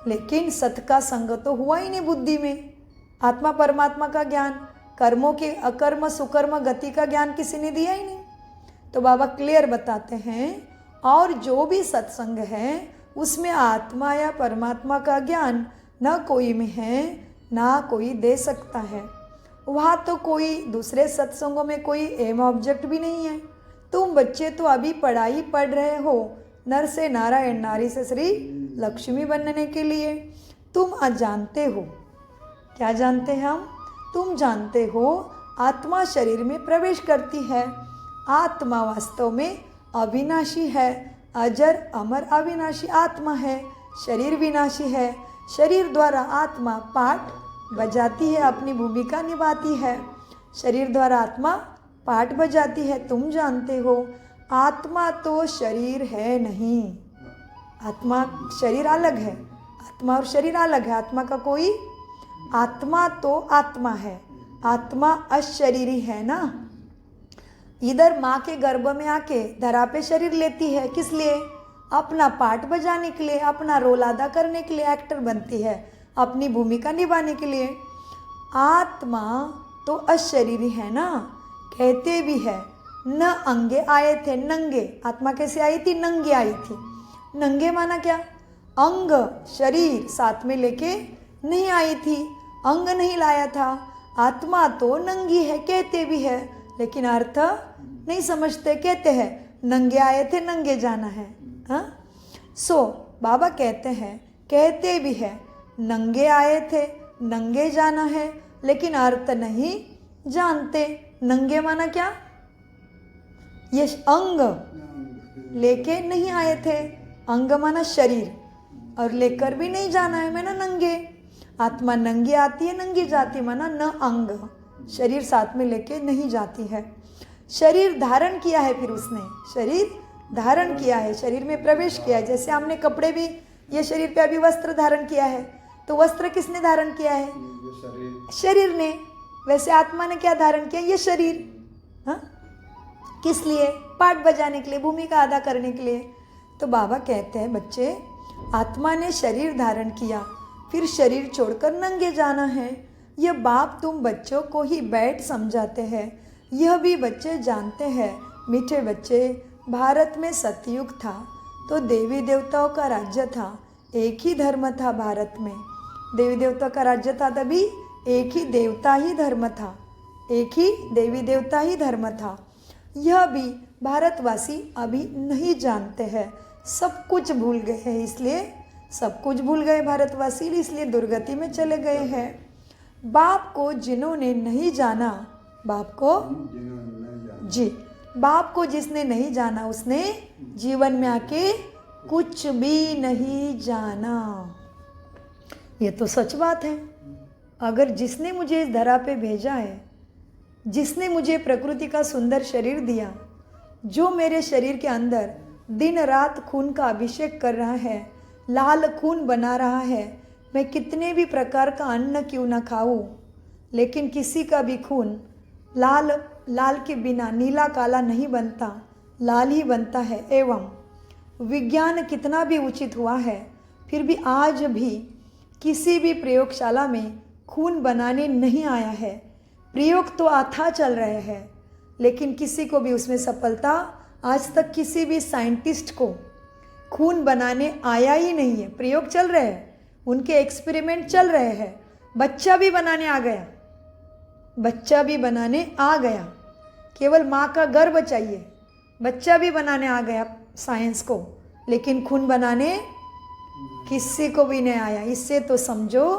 लेकिन सत का संग तो हुआ ही नहीं बुद्धि में। आत्मा परमात्मा का ज्ञान, कर्मों के अकर्म सुकर्म गति का ज्ञान किसी ने दिया ही नहीं। तो बाबा क्लियर बताते हैं, और जो भी सत्संग है उसमें आत्मा या परमात्मा का ज्ञान न कोई में है ना कोई दे सकता है। वहाँ तो कोई दूसरे सत्संगों में कोई एम ऑब्जेक्ट भी नहीं है। तुम बच्चे तो अभी पढ़ाई पढ़ रहे हो, नर से नारायण, नारी से श्री लक्ष्मी बनने के लिए। तुम अजानते हो, क्या जानते हैं हम? तुम जानते हो आत्मा शरीर में प्रवेश करती है। आत्मा वास्तव में अविनाशी है, अजर अमर अविनाशी आत्मा है। शरीर विनाशी है। शरीर द्वारा आत्मा पाठ बजाती है, अपनी भूमिका निभाती है। शरीर द्वारा आत्मा पाठ बजाती है। तुम जानते हो आत्मा तो शरीर है नहीं, आत्मा शरीर अलग है, आत्मा और शरीर अलग है। आत्मा का कोई, आत्मा तो आत्मा है, आत्मा अशरीरी है ना। इधर माँ के गर्भ में आके धरा पे शरीर लेती है, किस लिए? अपना पार्ट बजाने के लिए, अपना रोल अदा करने के लिए एक्टर बनती है, अपनी भूमिका निभाने के लिए। आत्मा तो अशरीरी है ना, कहते भी है न अंगे आए थे नंगे। आत्मा कैसे आई थी? नंगे आई थी। नंगे माना क्या? अंग शरीर साथ में लेके नहीं आई थी, अंग नहीं लाया था। आत्मा तो नंगी है, कहते भी है, लेकिन अर्थ नहीं समझते। कहते हैं नंगे आए थे नंगे जाना है। हाँ, सो बाबा कहते हैं, कहते भी है नंगे आए थे नंगे जाना है, लेकिन अर्थ नहीं जानते। नंगे माना क्या? ये अंग लेके नहीं आए थे, अंग माना शरीर, और लेकर भी नहीं जाना है माना नंगे। आत्मा नंगी आती है नंगी जाती माना न अंग, शरीर साथ में लेके नहीं जाती है। शरीर धारण किया है, फिर उसने शरीर धारण किया है, शरीर में प्रवेश किया है। जैसे हमने कपड़े भी, ये शरीर पे अभी वस्त्र धारण किया है, तो वस्त्र किसने धारण किया है? शरीर ने। वैसे आत्मा ने क्या धारण किया? ये शरीर। हाँ, किस लिए? पाठ बजाने के लिए, भूमिका अदा करने के लिए। तो बाबा कहते हैं बच्चे, आत्मा ने शरीर धारण किया, फिर शरीर छोड़कर नंगे जाना है। यह बाप तुम बच्चों को ही बैठ समझाते हैं, यह भी बच्चे जानते हैं। मीठे बच्चे, भारत में सतयुग था तो देवी देवताओं का राज्य था, एक ही धर्म था भारत में। देवी देवता का राज्य था, तभी एक ही देवता ही धर्म था, एक ही देवी देवता ही धर्म था। यह भी भारतवासी अभी नहीं जानते हैं, सब कुछ भूल गए हैं, इसलिए सब कुछ भूल गए भारतवासी, इसलिए दुर्गति में चले गए हैं। बाप को जिन्होंने नहीं जाना, बाप को जी, बाप को जिसने नहीं जाना उसने जीवन में आके कुछ भी नहीं जाना। ये तो सच बात है। अगर जिसने मुझे इस धरा पे भेजा है, जिसने मुझे प्रकृति का सुंदर शरीर दिया, जो मेरे शरीर के अंदर दिन रात खून का अभिषेक कर रहा है, लाल खून बना रहा है, मैं कितने भी प्रकार का अन्न क्यों ना खाऊं, लेकिन किसी का भी खून लाल के बिना नीला काला नहीं बनता, लाल ही बनता है। एवं विज्ञान कितना भी उचित हुआ है, फिर भी आज भी किसी भी प्रयोगशाला में खून बनाने नहीं आया है। प्रयोग तो अथाह चल रहे हैं, लेकिन किसी को भी उसमें सफलता, आज तक किसी भी साइंटिस्ट को खून बनाने आया ही नहीं है। प्रयोग चल रहे हैं, उनके एक्सपेरिमेंट चल रहे हैं। बच्चा भी बनाने आ गया, बच्चा भी बनाने आ गया, केवल माँ का गर्भ चाहिए, बच्चा भी बनाने आ गया साइंस को, लेकिन खून बनाने किसी को भी नहीं आया। इससे तो समझो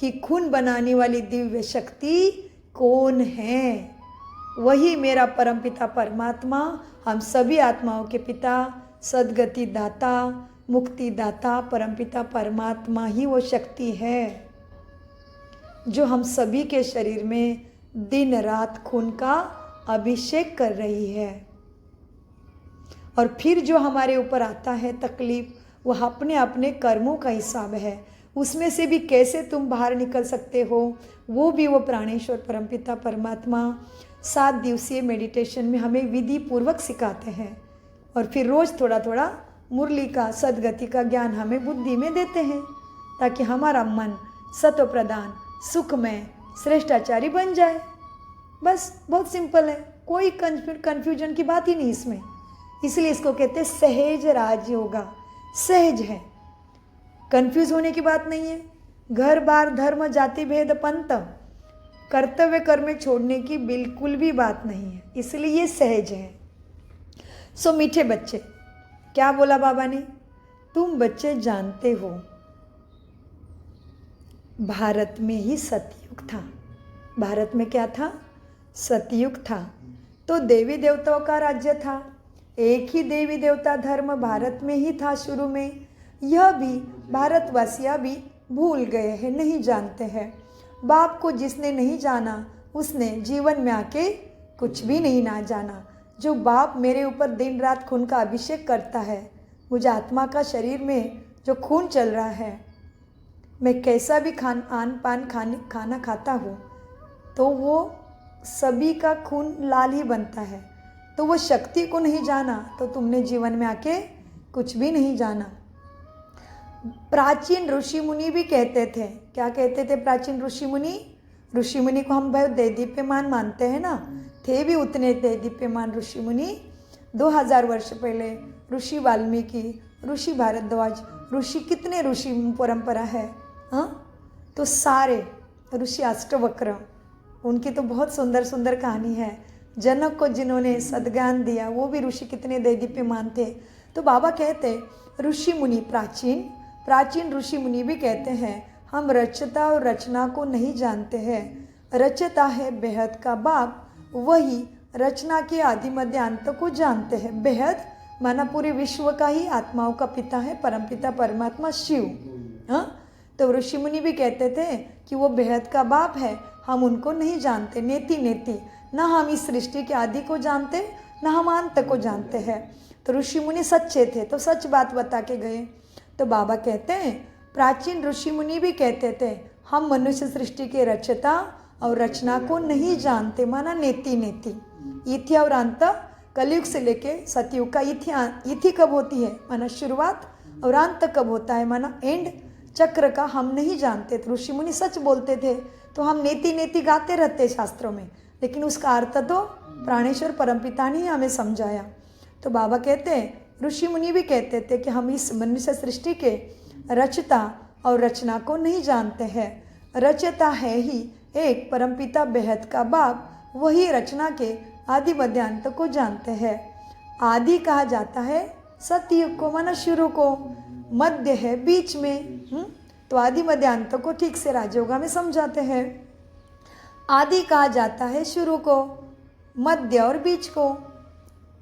कि खून बनाने वाली दिव्य शक्ति कौन है? वही मेरा परमपिता परमात्मा, हम सभी आत्माओं के पिता, सद्गति दाता, मुक्ति दाता परमपिता परमात्मा ही वो शक्ति है जो हम सभी के शरीर में दिन रात खून का अभिषेक कर रही है। और फिर जो हमारे ऊपर आता है तकलीफ, वह अपने अपने कर्मों का हिसाब है। उसमें से भी कैसे तुम बाहर निकल सकते हो, वो भी वो प्राणेश्वर परमपिता परमात्मा 7 दिवसीय मेडिटेशन में हमें विधि पूर्वक सिखाते हैं। और फिर रोज़ थोड़ा थोड़ा मुरली का, सद्गति का ज्ञान हमें बुद्धि में देते हैं, ताकि हमारा मन सत्व प्रदान, सुखमय, श्रेष्ठाचारी बन जाए। बस बहुत सिंपल है, कोई कन्फ्यूजन की बात ही नहीं इसमें। इसलिए इसको कहते हैं सहज राजयोगा। सहज है, कंफ्यूज होने की बात नहीं है। घर बार धर्म जाति भेद पंथ कर्तव्य कर्म छोड़ने की बिल्कुल भी बात नहीं है, इसलिए ये सहज है। सो मीठे बच्चे, क्या बोला बाबा ने? तुम बच्चे जानते हो भारत में ही सतयुग था। भारत में क्या था? सतयुग था। तो देवी देवताओं का राज्य था, एक ही देवी देवता धर्म भारत में ही था शुरू में। यह भी भारतवासी अभी भूल गए हैं, नहीं जानते हैं। बाप को जिसने नहीं जाना उसने जीवन में आके कुछ भी नहीं ना जाना। जो बाप मेरे ऊपर दिन रात खून का अभिषेक करता है, मुझे आत्मा का शरीर में जो खून चल रहा है, मैं कैसा भी खाना खाता हूँ तो वो सभी का खून लाल ही बनता है। तो वो शक्ति को नहीं जाना तो तुमने जीवन में आके कुछ भी नहीं जाना। प्राचीन ऋषि मुनि भी कहते थे, क्या कहते थे प्राचीन ऋषि मुनि? ऋषि मुनि को हम बहुत दैदीप्यमान मानते हैं ना, थे भी उतने दैदीप्यमान ऋषि मुनि। 2000 वर्ष पहले ऋषि वाल्मीकि, ऋषि भारद्वाज, ऋषि कितने ऋषि परंपरा है, हाँ? तो सारे ऋषि अष्टवक्र, उनकी तो बहुत सुंदर सुंदर कहानी है। जनक को जिन्होंने सद्ज्ञान दिया वो भी ऋषि कितने दैदीप्यमान थे। तो बाबा कहते ऋषि मुनि, प्राचीन ऋषि मुनि भी कहते हैं हम रचता और रचना को नहीं जानते हैं। रचता है बेहद का बाप, वही रचना के आदि मध्य अंत को जानते हैं। बेहद माना पूरे विश्व का ही आत्माओं का पिता है, परमपिता परमात्मा शिव, हाँ? तो ऋषि मुनि भी कहते थे कि वो बेहद का बाप है, हम उनको नहीं जानते। नेति ना हम इस सृष्टि के आदि को जानते, ना हम अंत को जानते हैं। तो ऋषि मुनि सच्चे थे तो सच बात बता के गए। तो बाबा कहते हैं प्राचीन ऋषि मुनि भी कहते थे हम मनुष्य सृष्टि के रचता और रचना को नहीं जानते, माना नेति। इथि और अंत, कलयुग से लेके सतयुग का इथि कब होती है माना शुरुआत, और अंत कब होता है माना एंड, चक्र का हम नहीं जानते। तो ऋषि मुनि सच बोलते थे। तो हम नेति गाते रहते शास्त्रों में, लेकिन उसका अर्थ तो प्राणेश्वर परमपिता ने हमें समझाया। तो बाबा कहते हैं ऋषि मुनि भी कहते थे कि हम इस मनुष्य सृष्टि के रचता और रचना को नहीं जानते हैं। रचता है ही एक परमपिता बेहद का बाप, वही रचना के आदि मध्य अंत को जानते हैं। आदि कहा जाता है सतयुग को, माना शुरू को, मध्य है बीच में। तो आदि मध्य अंत को ठीक से राजयोगा में समझाते हैं। आदि कहा जाता है शुरू को, मध्य और बीच को।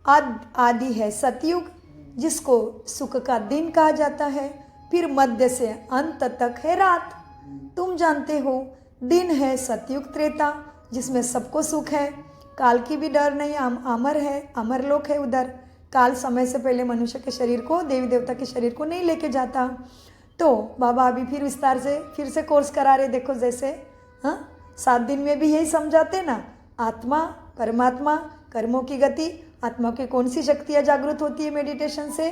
आदि है सतयुग, जिसको सुख का दिन कहा जाता है। फिर मध्य से अंत तक है रात। तुम जानते हो दिन है सतयुग त्रेता, जिसमें सबको सुख है, काल की भी डर नहीं, अमर है, अमर लोक है उधर। काल समय से पहले मनुष्य के शरीर को, देवी देवता के शरीर को नहीं लेके जाता। तो बाबा अभी फिर विस्तार से फिर से कोर्स करा रहे, देखो जैसे, हाँ 7 दिन में भी यही समझाते ना, आत्मा परमात्मा, कर्मों की गति, आत्मा की कौन सी शक्तियाँ जागृत होती है मेडिटेशन से,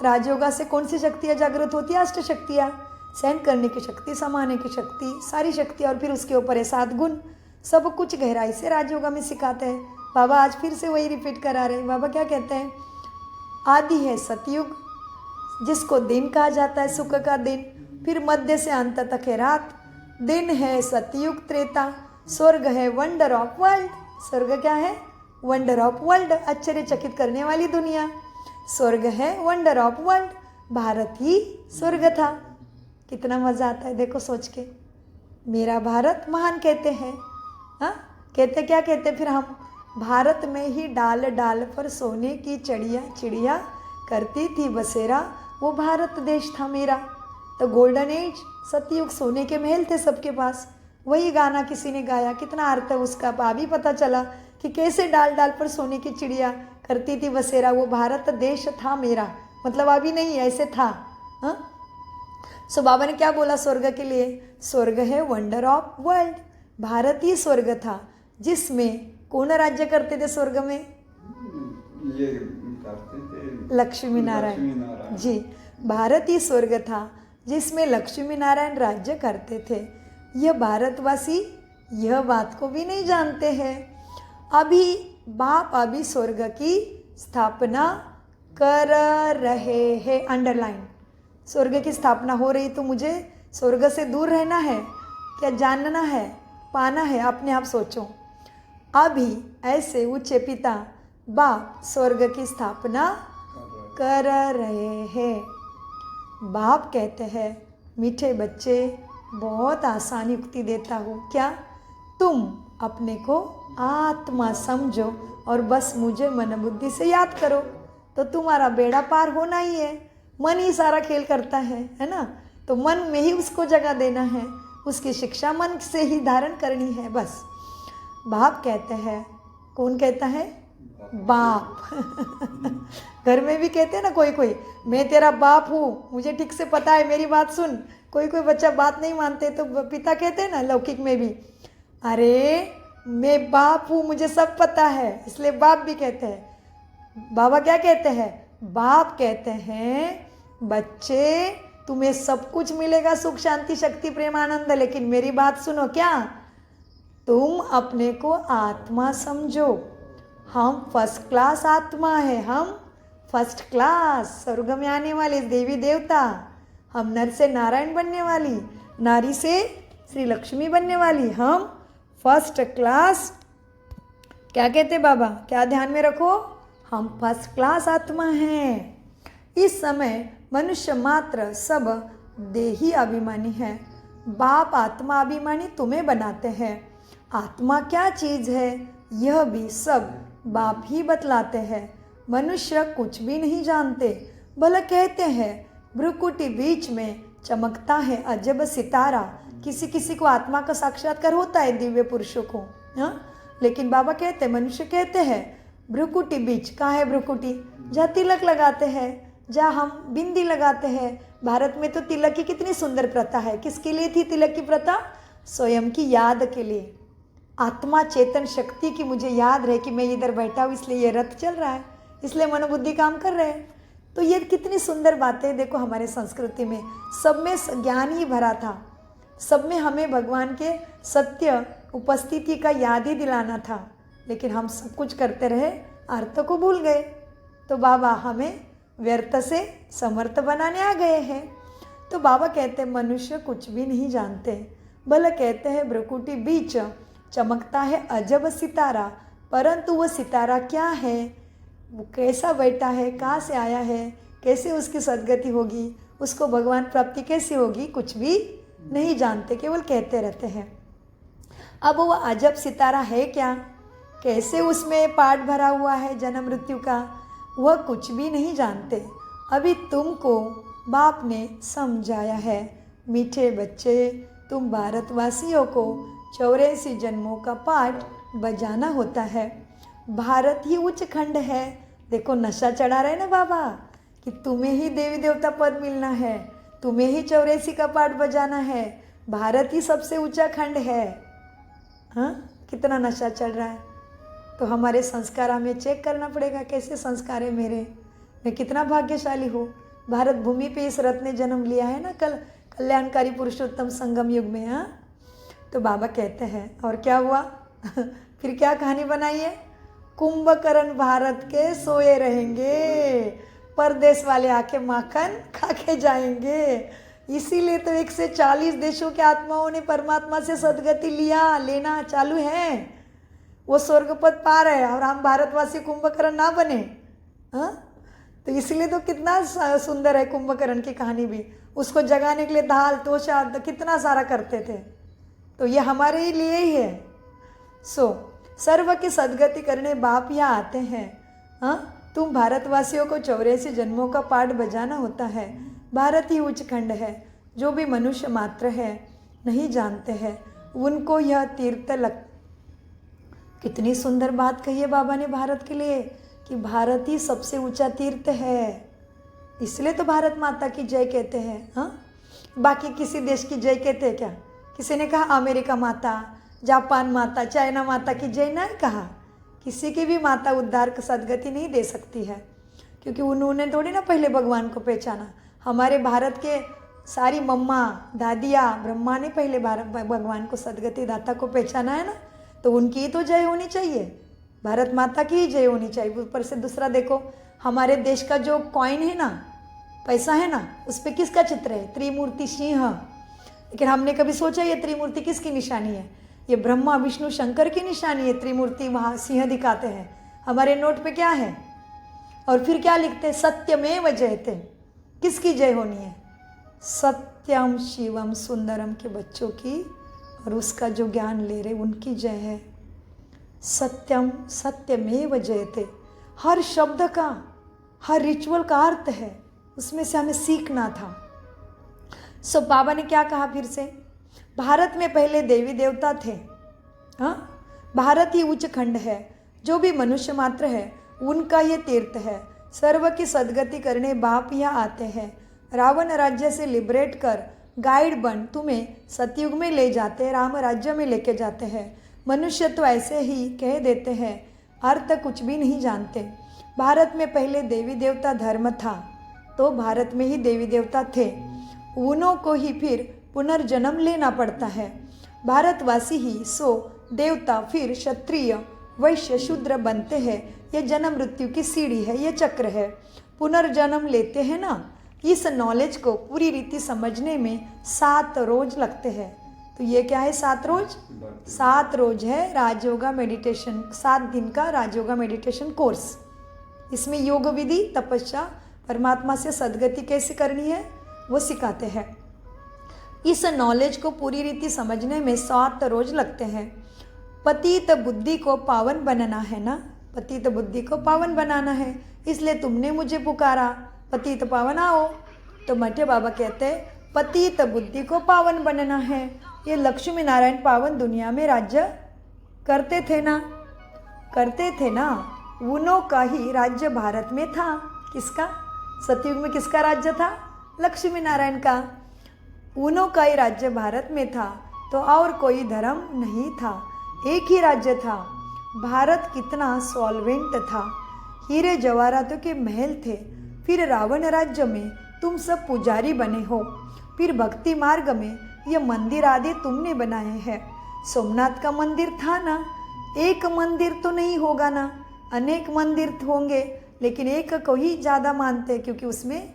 राजयोगा से कौन सी शक्तियाँ जागृत होती है, अष्ट शक्तियाँ, सहन करने की शक्ति, समाने की शक्ति, सारी शक्तियाँ, और फिर उसके ऊपर है 7 गुण। सब कुछ गहराई से राजयोगा में सिखाते हैं। बाबा आज फिर से वही रिपीट करा रहे हैं। बाबा क्या कहते हैं? आदि है सतयुग, जिसको दिन कहा जाता है, सुख का दिन। फिर मध्य से अंत तक है रात। दिन है सतयुग त्रेता। स्वर्ग है वंडर ऑफ वर्ल्ड। स्वर्ग क्या है? वंडर ऑफ वर्ल्ड, आश्चर्यचकित करने वाली दुनिया। स्वर्ग है वंडर ऑफ वर्ल्ड। भारत ही स्वर्ग था। कितना मज़ा आता है देखो सोच के। मेरा भारत महान कहते हैं, हाँ कहते क्या कहते फिर हम? भारत में ही डाल डाल पर सोने की चिड़िया करती थी बसेरा, वो भारत देश था मेरा। तो गोल्डन एज, सतयुग, सोने के महल थे सबके पास। वही गाना किसी ने गाया, कितना अर्थ है उसका। अभी पता चला कि कैसे डाल डाल पर सोने की चिड़िया करती थी बसेरा, वो भारत देश था मेरा। मतलब अभी नहीं, ऐसे था, हाँ। सो बाबा ने क्या बोला स्वर्ग के लिए? स्वर्ग है वंडर ऑफ वर्ल्ड। भारत ही स्वर्ग था, जिसमें कौन राज्य करते थे स्वर्ग में? ये करते थे लक्ष्मी नारायण जी। भारत ही स्वर्ग था, जिसमें लक्ष्मी नारायण राज्य करते थे। यह भारतवासी यह बात को भी नहीं जानते हैं। अभी बाप अभी स्वर्ग की स्थापना कर रहे हैं। अंडरलाइन, स्वर्ग की स्थापना हो रही, तो मुझे स्वर्ग से दूर रहना है क्या? जानना है, पाना है? अपने आप सोचो। अभी ऐसे ऊंचे पिता बाप स्वर्ग की स्थापना कर रहे हैं। बाप कहते हैं, मीठे बच्चे, बहुत आसान युक्ति देता हूँ। क्या? तुम अपने को आत्मा समझो और बस मुझे मन बुद्धि से याद करो, तो तुम्हारा बेड़ा पार होना ही है। मन ही सारा खेल करता है ना? तो मन में ही उसको जगह देना है, उसकी शिक्षा मन से ही धारण करनी है बस। बाप कहते हैं। कौन कहता है? बाप घर में भी कहते हैं ना कोई कोई, मैं तेरा बाप हूँ, मुझे ठीक से पता है, मेरी बात सुन, कोई कोई बच्चा बात नहीं मानते तो पिता कहते हैं ना लौकिक में भी, अरे मैं बाप हूँ, मुझे सब पता है, इसलिए बाप भी कहते हैं। बाबा क्या कहते हैं? बाप कहते हैं बच्चे तुम्हें सब कुछ मिलेगा, सुख शांति शक्ति प्रेम आनंद, लेकिन मेरी बात सुनो, क्या तुम अपने को आत्मा समझो। हम फर्स्ट क्लास आत्मा है, हम फर्स्ट क्लास स्वर्ग में आने वाले देवी देवता, हम नर से नारायण बनने वाली, नारी से श्री लक्ष्मी बनने वाली, हम फर्स्ट क्लास। क्या कहते बाबा, क्या ध्यान में रखो, हम फर्स्ट क्लास आत्मा हैं। इस समय मनुष्य मात्र सब देही अभिमानी है, बाप आत्मा अभिमानी तुम्हें बनाते हैं। आत्मा क्या चीज़ है यह भी सब बाप ही बतलाते हैं। मनुष्य कुछ भी नहीं जानते, भले कहते हैं भ्रुकुटी बीच में चमकता है अजब सितारा। किसी किसी को आत्मा का साक्षात्कार होता है, दिव्य पुरुषों को, हाँ, लेकिन बाबा कहते हैं, मनुष्य कहते हैं भ्रुकुटी बीच। कहाँ है भ्रुकुटी? जहाँ तिलक लगाते हैं, जहाँ हम बिंदी लगाते हैं। भारत में तो तिलक की कितनी सुंदर प्रथा है। किसके लिए थी तिलक की प्रथा? स्वयं की याद के लिए, आत्मा चेतन शक्ति की मुझे याद रहे कि मैं इधर बैठा हूँ, इसलिए ये रथ चल रहा है, इसलिए मनोबुद्धि काम कर रहे हैं। तो ये कितनी सुंदर बातें देखो, हमारे संस्कृति में सब में ज्ञान ही भरा था, सब में हमें भगवान के सत्य उपस्थिति का याद ही दिलाना था, लेकिन हम सब कुछ करते रहे, अर्थ को भूल गए। तो बाबा हमें व्यर्थ से समर्थ बनाने आ गए हैं। तो बाबा कहते हैं मनुष्य कुछ भी नहीं जानते, भले कहते हैं भ्रुकुटी बीच चमकता है अजब सितारा, परंतु वह सितारा क्या है, वो कैसा बैठा है, कहाँ से आया है, कैसे उसकी सदगति होगी, उसको भगवान प्राप्ति कैसी होगी, कुछ भी नहीं जानते, केवल कहते रहते हैं। अब वो अजब सितारा है क्या, कैसे उसमें पाठ भरा हुआ है जन्म मृत्यु का, वह कुछ भी नहीं जानते। अभी तुमको बाप ने समझाया है, मीठे बच्चे, तुम भारतवासियों को 84 जन्मों का पाठ बजाना होता है। भारत ही उच्च खंड है। देखो नशा चढ़ा रहे ना बाबा कि तुम्हें ही देवी देवता पद मिलना है, तुम्हें ही 84 का पाठ बजाना है, भारत ही सबसे ऊंचा खंड है। हाँ, कितना नशा चल रहा है। तो हमारे संस्कार हमें चेक करना पड़ेगा, कैसे संस्कार है मेरे, मैं कितना भाग्यशाली हूँ। भारत भूमि पे इस रत्न ने जन्म लिया है ना, कल्याणकारी पुरुषोत्तम संगम युग में। हाँ, तो बाबा कहते हैं और क्या हुआ फिर क्या कहानी बनाई है, कुंभकर्ण भारत के सोए रहेंगे, परदेश वाले आके माखन खा के जाएंगे। इसीलिए तो 140 देशों के आत्माओं ने परमात्मा से सदगति लेना चालू है, वो स्वर्गपद पा रहे हैं, और हम भारतवासी कुंभकर्ण ना बने। हाँ, तो इसलिए तो कितना सुंदर है कुंभकर्ण की कहानी भी, उसको जगाने के लिए दाल तोशा कितना सारा करते थे। तो ये हमारे ही लिए ही है। सर्व की सदगति करने बाप यहाँ आते हैं। हाँ, तुम भारतवासियों को 84 जन्मों का पाठ बजाना होता है। भारत ही उच्च खंड है, जो भी मनुष्य मात्र है नहीं जानते हैं उनको यह तीर्थ लग। कितनी सुंदर बात कही है बाबा ने भारत के लिए कि भारत ही सबसे ऊंचा तीर्थ है, इसलिए तो भारत माता की जय कहते हैं। हाँ, बाकी किसी देश की जय कहते हैं क्या? किसी ने कहा अमेरिका माता, जापान माता, चाइना माता की जय नहीं कहा। किसी की भी माता उद्धार की सदगति नहीं दे सकती है, क्योंकि उन्होंने थोड़ी ना पहले भगवान को पहचाना। हमारे भारत के सारी मम्मा दादियाँ ब्रह्मा ने पहले भगवान को सदगति दाता को पहचाना है ना, तो उनकी तो जय होनी चाहिए, भारत माता की ही जय होनी चाहिए। ऊपर से दूसरा देखो, हमारे देश का जो कॉइन है ना, पैसा है ना, उस पर किसका चित्र है? त्रिमूर्ति सिंह। लेकिन हमने कभी सोचा ये त्रिमूर्ति किसकी निशानी है? ये ब्रह्मा विष्णु शंकर की निशानी है। त्रिमूर्ति वहाँ सिंह दिखाते हैं। हमारे नोट पे क्या है? और फिर क्या लिखते हैं? सत्यमेव जयते। किसकी जय होनी है? सत्यम शिवम सुंदरम के बच्चों की, और उसका जो ज्ञान ले रहे उनकी जय है। सत्यम सत्यमेव जयते, हर शब्द का, हर रिचुअल का अर्थ है, उसमें से हमें सीखना था। सो बाबा ने क्या कहा फिर से? भारत में पहले देवी देवता थे। हाँ, भारत ही उच्च खंड है, जो भी मनुष्य मात्र है उनका ये तीर्थ है। सर्व की सदगति करने बाप यहाँ आते हैं। रावण राज्य से लिबरेट कर गाइड बन तुम्हें सतयुग में ले जाते, राम राज्य में लेके जाते हैं। मनुष्य तो ऐसे ही कह देते हैं, अर्थ कुछ भी नहीं जानते। भारत में पहले देवी देवता धर्म था, तो भारत में ही देवी देवता थे, उन्हों को ही फिर पुनर्जन्म लेना पड़ता है। भारतवासी ही सो देवता फिर क्षत्रिय वैश्य शूद्र बनते हैं। ये जन्म मृत्यु की सीढ़ी है, ये चक्र है। पुनर्जन्म लेते हैं ना, इस नॉलेज को पूरी रीति समझने में 7 रोज लगते हैं। तो ये क्या है 7 रोज? 7 रोज है राजयोगा मेडिटेशन, 7 दिन का राजयोगा मेडिटेशन कोर्स। इसमें योग विधि, तपस्या, परमात्मा से सदगति कैसे करनी है वो सिखाते हैं। इस नॉलेज को पूरी रीति समझने में 7 रोज लगते हैं। पतित बुद्धि को पावन बनाना है ना, पतित बुद्धि को पावन बनाना है, इसलिए तुमने मुझे पुकारा, पतित पावन आओ। तो मठे बाबा कहते हैं पतित बुद्धि को पावन बनना है। ये लक्ष्मी नारायण पावन दुनिया में राज्य करते थे ना, करते थे ना, उन्हों का ही राज्य भारत में था। किसका? सतयुग में किसका राज्य था? लक्ष्मी नारायण का। उन्हों का ही राज्य भारत में था, तो और कोई धर्म नहीं था, एक ही राज्य था। भारत कितना सॉल्वेंट था, हीरे जवाहरातों के महल थे। फिर रावण राज्य में तुम सब पुजारी बने हो, फिर भक्ति मार्ग में ये मंदिर आदि तुमने बनाए हैं। सोमनाथ का मंदिर था ना, एक मंदिर तो नहीं होगा ना, अनेक मंदिर होंगे, लेकिन एक को ही ज़्यादा मानते हैं, क्योंकि उसमें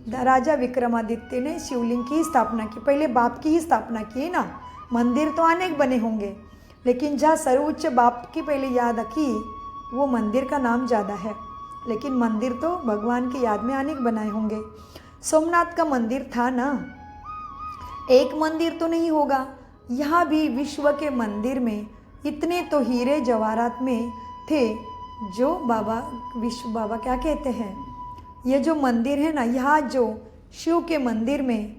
राजा विक्रमादित्य ने शिवलिंग की स्थापना की, पहले बाप की ही स्थापना की ना। मंदिर तो अनेक बने होंगे, लेकिन जहाँ सर्वोच्च बाप की पहले याद की, वो मंदिर का नाम ज़्यादा है, लेकिन मंदिर तो भगवान की याद में अनेक बनाए होंगे। सोमनाथ का मंदिर था ना, एक मंदिर तो नहीं होगा। यहाँ भी विश्व के मंदिर में इतने तो हीरे जवाहरात में थे, जो बाबा विश्व बाबा क्या कहते हैं, ये जो मंदिर है ना, यहाँ जो शिव के मंदिर में,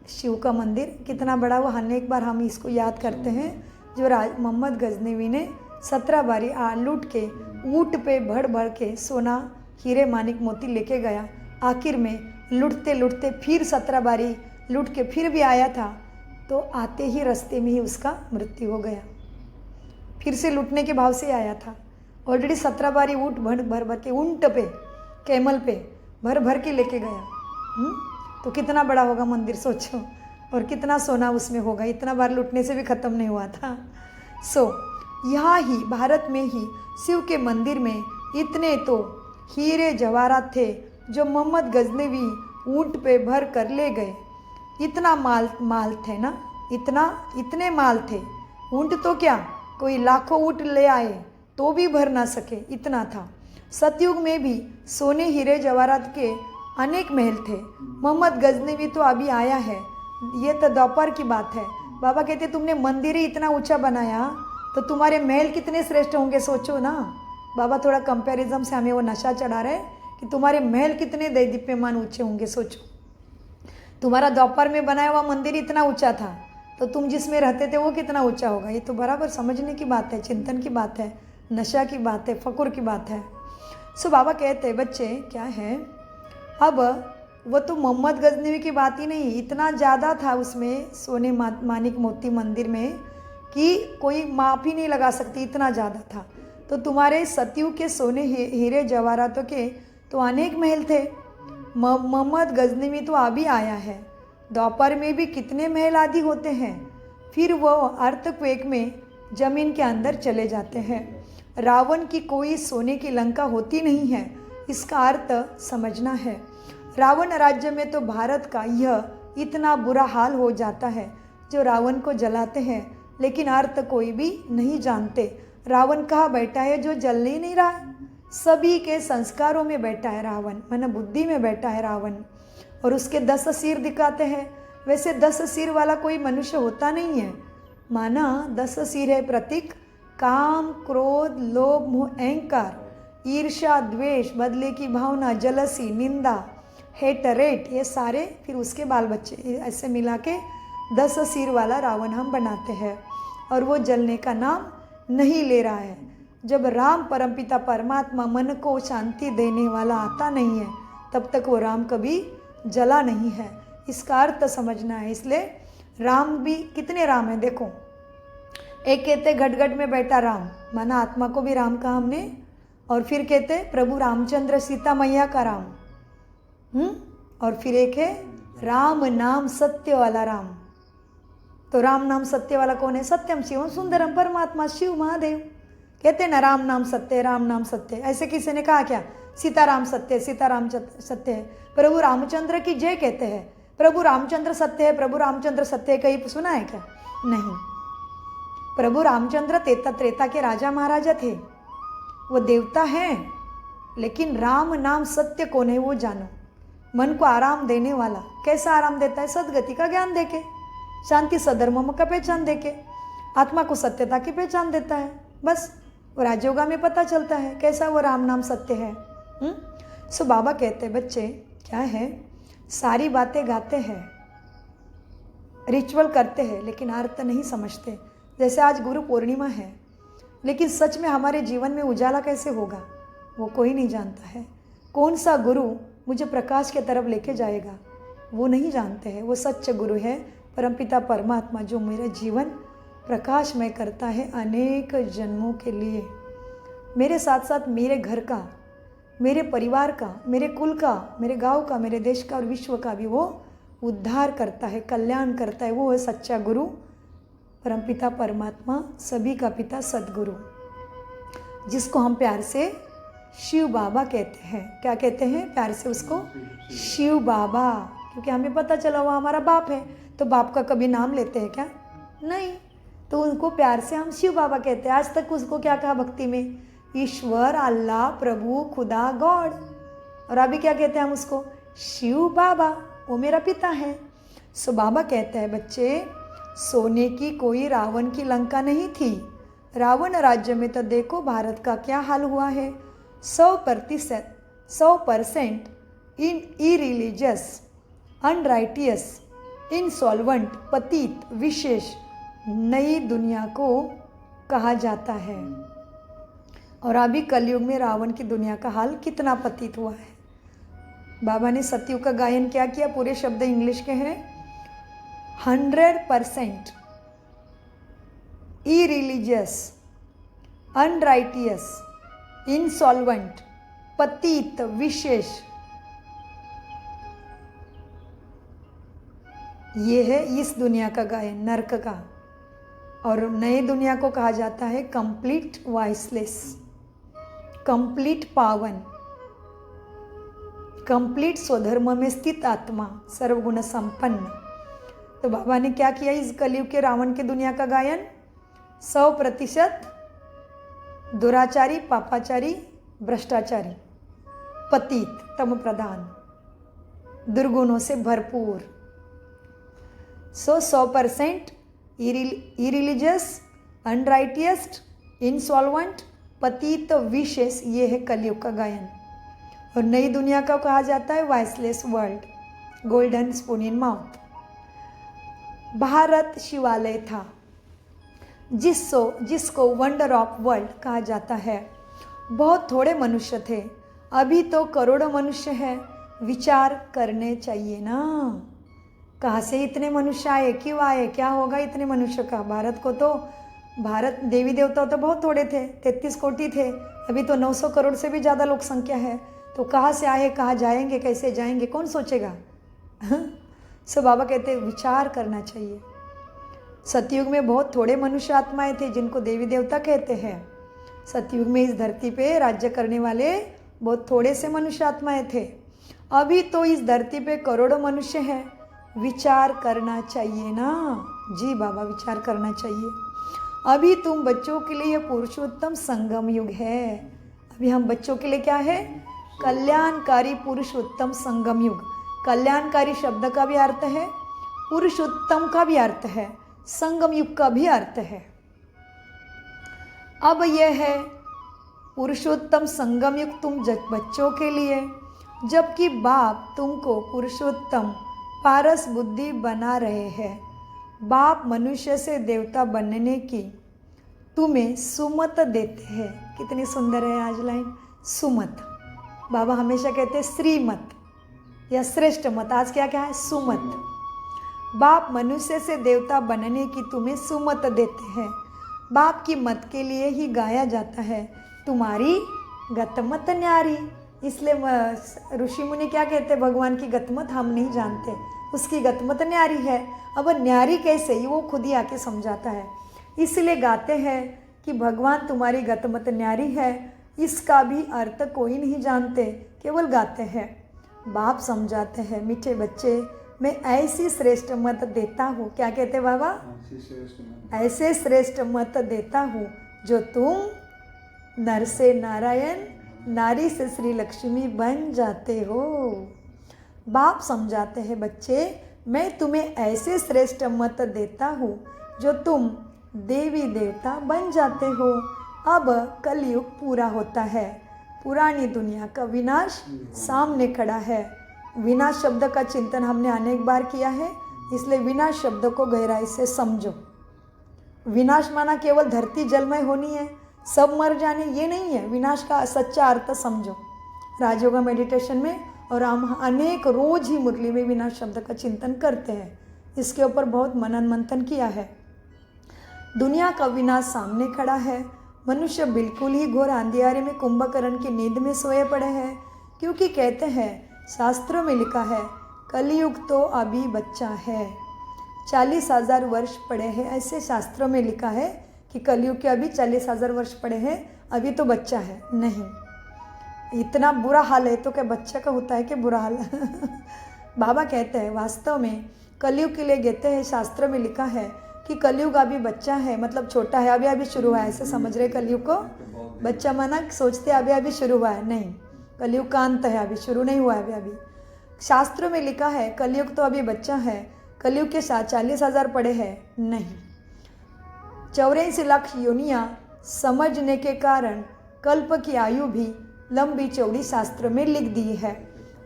शिव का मंदिर कितना बड़ा, वो अनेक बार हम इसको याद करते हैं, जो मोहम्मद गजनवी ने 17 बारी लूट के ऊँट पे भर भर के सोना हीरे मानिक मोती लेके गया। आखिर में लूटते लूटते फिर 17 बारी लूट के फिर भी आया था, तो आते ही रास्ते में ही उसका मृत्यु हो गया। फिर से लूटने के भाव से आया था, ऑलरेडी 17 बारी ऊँट भर भर के, ऊँट पे, कैमल पे भर भर के लेके गया। तो कितना बड़ा होगा मंदिर सोचो, और कितना सोना उसमें होगा, इतना बार लूटने से भी ख़त्म नहीं हुआ था। यहाँ ही भारत में ही शिव के मंदिर में इतने तो हीरे जवाहरात थे, जो मोहम्मद गजनवी ऊँट पे भर कर ले गए। इतना माल थे ना, इतने माल थे। ऊँट तो क्या, कोई लाखों ऊँट ले आए तो भी भर ना सके, इतना था। सतयुग में भी सोने हीरे जवाहरात के अनेक महल थे। मोहम्मद गजनवी तो अभी आया है, ये तो दोपहर की बात है। बाबा कहते तुमने मंदिर ही इतना ऊंचा बनाया, तो तुम्हारे महल कितने श्रेष्ठ होंगे, सोचो ना। बाबा थोड़ा कंपैरिजन से हमें वो नशा चढ़ा रहे कि तुम्हारे महल कितने दैदीप्यमान ऊंचे होंगे, सोचो। तुम्हारा दोपहर में बनाया हुआ मंदिर इतना ऊंचा था, तो तुम जिसमें रहते थे वो कितना ऊंचा होगा। ये तो बराबर समझने की बात है, चिंतन की बात है, नशा की बात है, फकुर की बात है। सो बाबा कहते हैं बच्चे क्या है, अब वो तो मोहम्मद गजनवी की बात ही नहीं, इतना ज़्यादा था उसमें सोने मानिक मोती मंदिर में कि कोई माप ही नहीं लगा सकती, इतना ज़्यादा था। तो तुम्हारे सतयुग के सोने हीरे जवाहरातों के तो अनेक महल थे। मोहम्मद गजनवी तो अभी आया है, दोपहर में भी कितने महल आदि होते हैं। फिर वो अर्थक्वेक में जमीन के अंदर चले जाते हैं। रावण की कोई सोने की लंका होती नहीं है, इसका अर्थ समझना है। रावण राज्य में तो भारत का यह इतना बुरा हाल हो जाता है, जो रावण को जलाते हैं, लेकिन अर्थ कोई भी नहीं जानते। रावण कहाँ बैठा है, जो जल ही नहीं रहा है। सभी के संस्कारों में बैठा है रावण, माना बुद्धि में बैठा है रावण, और उसके 10 सिर दिखाते हैं। वैसे 10 सिर वाला कोई मनुष्य होता नहीं है, माना 10 सिर है प्रतीक काम, क्रोध, लोभ, मोह, अहंकार, ईर्ष्या, द्वेष, बदले की भावना, जलसी, निंदा, हेटरेट, ये सारे फिर उसके बाल बच्चे, ऐसे मिला के 10 सिर वाला रावण हम बनाते हैं। और वो जलने का नाम नहीं ले रहा है। जब राम परमपिता परमात्मा मन को शांति देने वाला आता नहीं है, तब तक वो राम कभी जला नहीं है। इसका अर्थ समझना है। इसलिए राम भी कितने राम हैं देखो। एक कहते घट में बैठा राम, माना आत्मा को भी राम कहा हमने। और फिर कहते प्रभु रामचंद्र सीता मैया का राम। और फिर एक है राम नाम सत्य वाला राम। तो राम नाम सत्य वाला कौन है? सत्यम शिवम सुंदरम परमात्मा शिव महादेव। कहते ना राम नाम सत्य, राम नाम सत्य। ऐसे किसी ने कहा क्या? सीताराम सत्य, सीताराम सत्य है। प्रभु रामचंद्र की जय कहते हैं, प्रभु रामचंद्र सत्य है, प्रभु रामचंद्र सत्य है। कहीं सुना है क्या? नहीं। प्रभु रामचंद्र त्रेता के राजा महाराजा थे, वो देवता हैं। लेकिन राम नाम सत्य कौन है वो जानो। मन को आराम देने वाला। कैसा आराम देता है? सदगति का ज्ञान देके, शांति सधर्म का पहचान देके, आत्मा को सत्यता की पहचान देता है। बस वो राजयोगा में पता चलता है कैसा वो राम नाम सत्य है। सो बाबा कहते बच्चे क्या है, सारी बातें गाते हैं, रिचुअल करते हैं, लेकिन अर्थ नहीं समझते। जैसे आज गुरु पूर्णिमा है, लेकिन सच में हमारे जीवन में उजाला कैसे होगा वो कोई नहीं जानता है। कौन सा गुरु मुझे प्रकाश के तरफ लेके जाएगा वो नहीं जानते हैं। वो सच्चे गुरु है परमपिता परमात्मा, जो मेरा जीवन प्रकाशमय करता है अनेक जन्मों के लिए। मेरे साथ साथ मेरे घर का, मेरे परिवार का, मेरे कुल का, मेरे गांव का, मेरे देश का और विश्व का भी वो उद्धार करता है, कल्याण करता है। वो है सच्चा गुरु परमपिता परमात्मा, सभी का पिता सद्गुरु, जिसको हम प्यार से शिव बाबा कहते हैं। क्या कहते हैं प्यार से उसको? शिव बाबा। क्योंकि हमें पता चला वो हमारा बाप है। तो बाप का कभी नाम लेते हैं क्या? नहीं। तो उनको प्यार से हम शिव बाबा कहते हैं। आज तक उसको क्या कहा भक्ति में? ईश्वर, अल्लाह, प्रभु, खुदा, गॉड। और अभी क्या कहते हैं हम उसको? शिव बाबा, वो मेरा पिता है। सो बाबा कहते हैं बच्चे, सोने की कोई रावण की लंका नहीं थी। रावण राज्य में तो देखो भारत का क्या हाल हुआ है। 100% इरिलीजियस, अनराइटियस, इंसॉल्वेंट, पतित, विशेष नई दुनिया को कहा जाता है। और अभी कलयुग में रावण की दुनिया का हाल कितना पतित हुआ है। बाबा ने सतयुग का गायन क्या किया? पूरे शब्द इंग्लिश के हैं। 100% इरिलीजियस, अनराइटियस, इंसॉल्वेंट, पतित, विशेष, ये है इस दुनिया का गायन, नरक का। और नई दुनिया को कहा जाता है कंप्लीट वॉइसलेस, कंप्लीट पावन, कंप्लीट स्वधर्म में स्थित आत्मा, सर्वगुण संपन्न। तो बाबा ने क्या किया इस कलयुग के रावण के दुनिया का गायन? 100% दुराचारी, पापाचारी, भ्रष्टाचारी, पतित, तम प्रधान, दुर्गुणों से भरपूर। 100% इरिलीजियस, अनराइटियस, इंसॉल्वेंट, पतित, विशेष, ये है कलयुग का गायन। और नई दुनिया का कहा जाता है voiceless world, golden spoon in mouth. Bharat शिवालय था जिसको वंडर ऑफ वर्ल्ड कहा जाता है। बहुत थोड़े मनुष्य थे, अभी तो करोड़ों मनुष्य हैं। विचार करने चाहिए ना, कहाँ से इतने मनुष्य आए, क्यों आए, क्या होगा इतने मनुष्य का। भारत देवी देवता तो बहुत थोड़े थे, 33 कोटि थे। अभी तो 900 करोड़ से भी ज़्यादा लोक संख्या है। तो कहाँ से आए, कहाँ जाएंगे, कैसे जाएंगे, कौन सोचेगा। सो बाबा कहते हैं विचार करना चाहिए। सतयुग में बहुत थोड़े मनुष्य आत्माएं थे जिनको देवी देवता कहते हैं। सतयुग में इस धरती पे राज्य करने वाले बहुत थोड़े से मनुष्य आत्माएं थे। अभी तो इस धरती पे करोड़ों मनुष्य हैं। विचार करना चाहिए ना जी बाबा, विचार करना चाहिए। अभी तुम बच्चों के लिए पुरुषोत्तम संगम युग है। अभी हम बच्चों के लिए क्या है? कल्याणकारी पुरुषोत्तम संगम युग। कल्याणकारी शब्द का भी अर्थ है, पुरुषोत्तम का भी अर्थ है, संगम युग का भी अर्थ है। अब यह है पुरुषोत्तम संगम युग तुम बच्चों के लिए, जबकि बाप तुमको पुरुषोत्तम पारस बुद्धि बना रहे हैं। बाप मनुष्य से देवता बनने की तुम्हें सुमत देते हैं। कितनी सुंदर है आज लाइन, सुमत। बाबा हमेशा कहते हैं श्रीमत, यह श्रेष्ठ मत। आज क्या क्या है? सुमत। बाप मनुष्य से देवता बनने की तुम्हें सुमत देते हैं। बाप की मत के लिए ही गाया जाता है, तुम्हारी गतमत न्यारी। इसलिए ऋषि मुनि क्या कहते हैं? भगवान की गतमत हम नहीं जानते, उसकी गतमत न्यारी है। अब न्यारी कैसे, ये वो खुद ही आके समझाता है। इसलिए गाते हैं कि भगवान तुम्हारी गतमत न्यारी है। इसका भी अर्थ कोई नहीं जानते, केवल गाते हैं। बाप समझाते हैं, मीठे बच्चे मैं ऐसी श्रेष्ठ मत देता हूँ। क्या कहते बाबा? ऐसे श्रेष्ठ मत देता हूँ जो तुम नर से नारायण, नारी से श्री लक्ष्मी बन जाते हो। बाप समझाते हैं, बच्चे मैं तुम्हें ऐसे श्रेष्ठ मत देता हूँ जो तुम देवी देवता बन जाते हो। अब कलयुग पूरा होता है, पुरानी दुनिया का विनाश सामने खड़ा है। विनाश शब्द का चिंतन हमने अनेक बार किया है, इसलिए विनाश शब्द को गहराई से समझो। विनाश माना केवल धरती जलमय होनी है, सब मर जाने, ये नहीं है। विनाश का सच्चा अर्थ समझो राजयोगा मेडिटेशन में, और हम अनेक रोज ही मुरली में विनाश शब्द का चिंतन करते हैं। इसके ऊपर बहुत मनन मंथन किया है। दुनिया का विनाश सामने खड़ा है। मनुष्य बिल्कुल ही घोर अंधियारे में कुंभकर्ण की नींद में सोए पड़े हैं, क्योंकि कहते हैं, शास्त्रों में लिखा है, कलयुग तो अभी बच्चा है। 40,000 वर्ष पड़े हैं, ऐसे शास्त्रों में लिखा है कि कलयुग के अभी 40,000 वर्ष पड़े हैं, अभी तो बच्चा है। नहीं, इतना बुरा हाल है तो क्या बच्चे का होता है कि बुरा हाल? बाबा कहते हैं, वास्तव में कलयुग के लिए कहते हैं, शास्त्र में लिखा है कि कलयुग अभी बच्चा है, मतलब छोटा है, अभी अभी शुरू हुआ है। ऐसे समझ रहे कलयुग को? बच्चा माना सोचते अभी अभी शुरू हुआ है, नहीं, कलयुग का अंत है, अभी शुरू नहीं हुआ है। अभी शास्त्रों में लिखा है कलयुग तो अभी बच्चा है, कलयुग के साथ 40,000 पड़े हैं, नहीं। 84 लाख योनियाँ समझने के कारण कल्प की आयु भी लंबी चौड़ी शास्त्र में लिख दी है।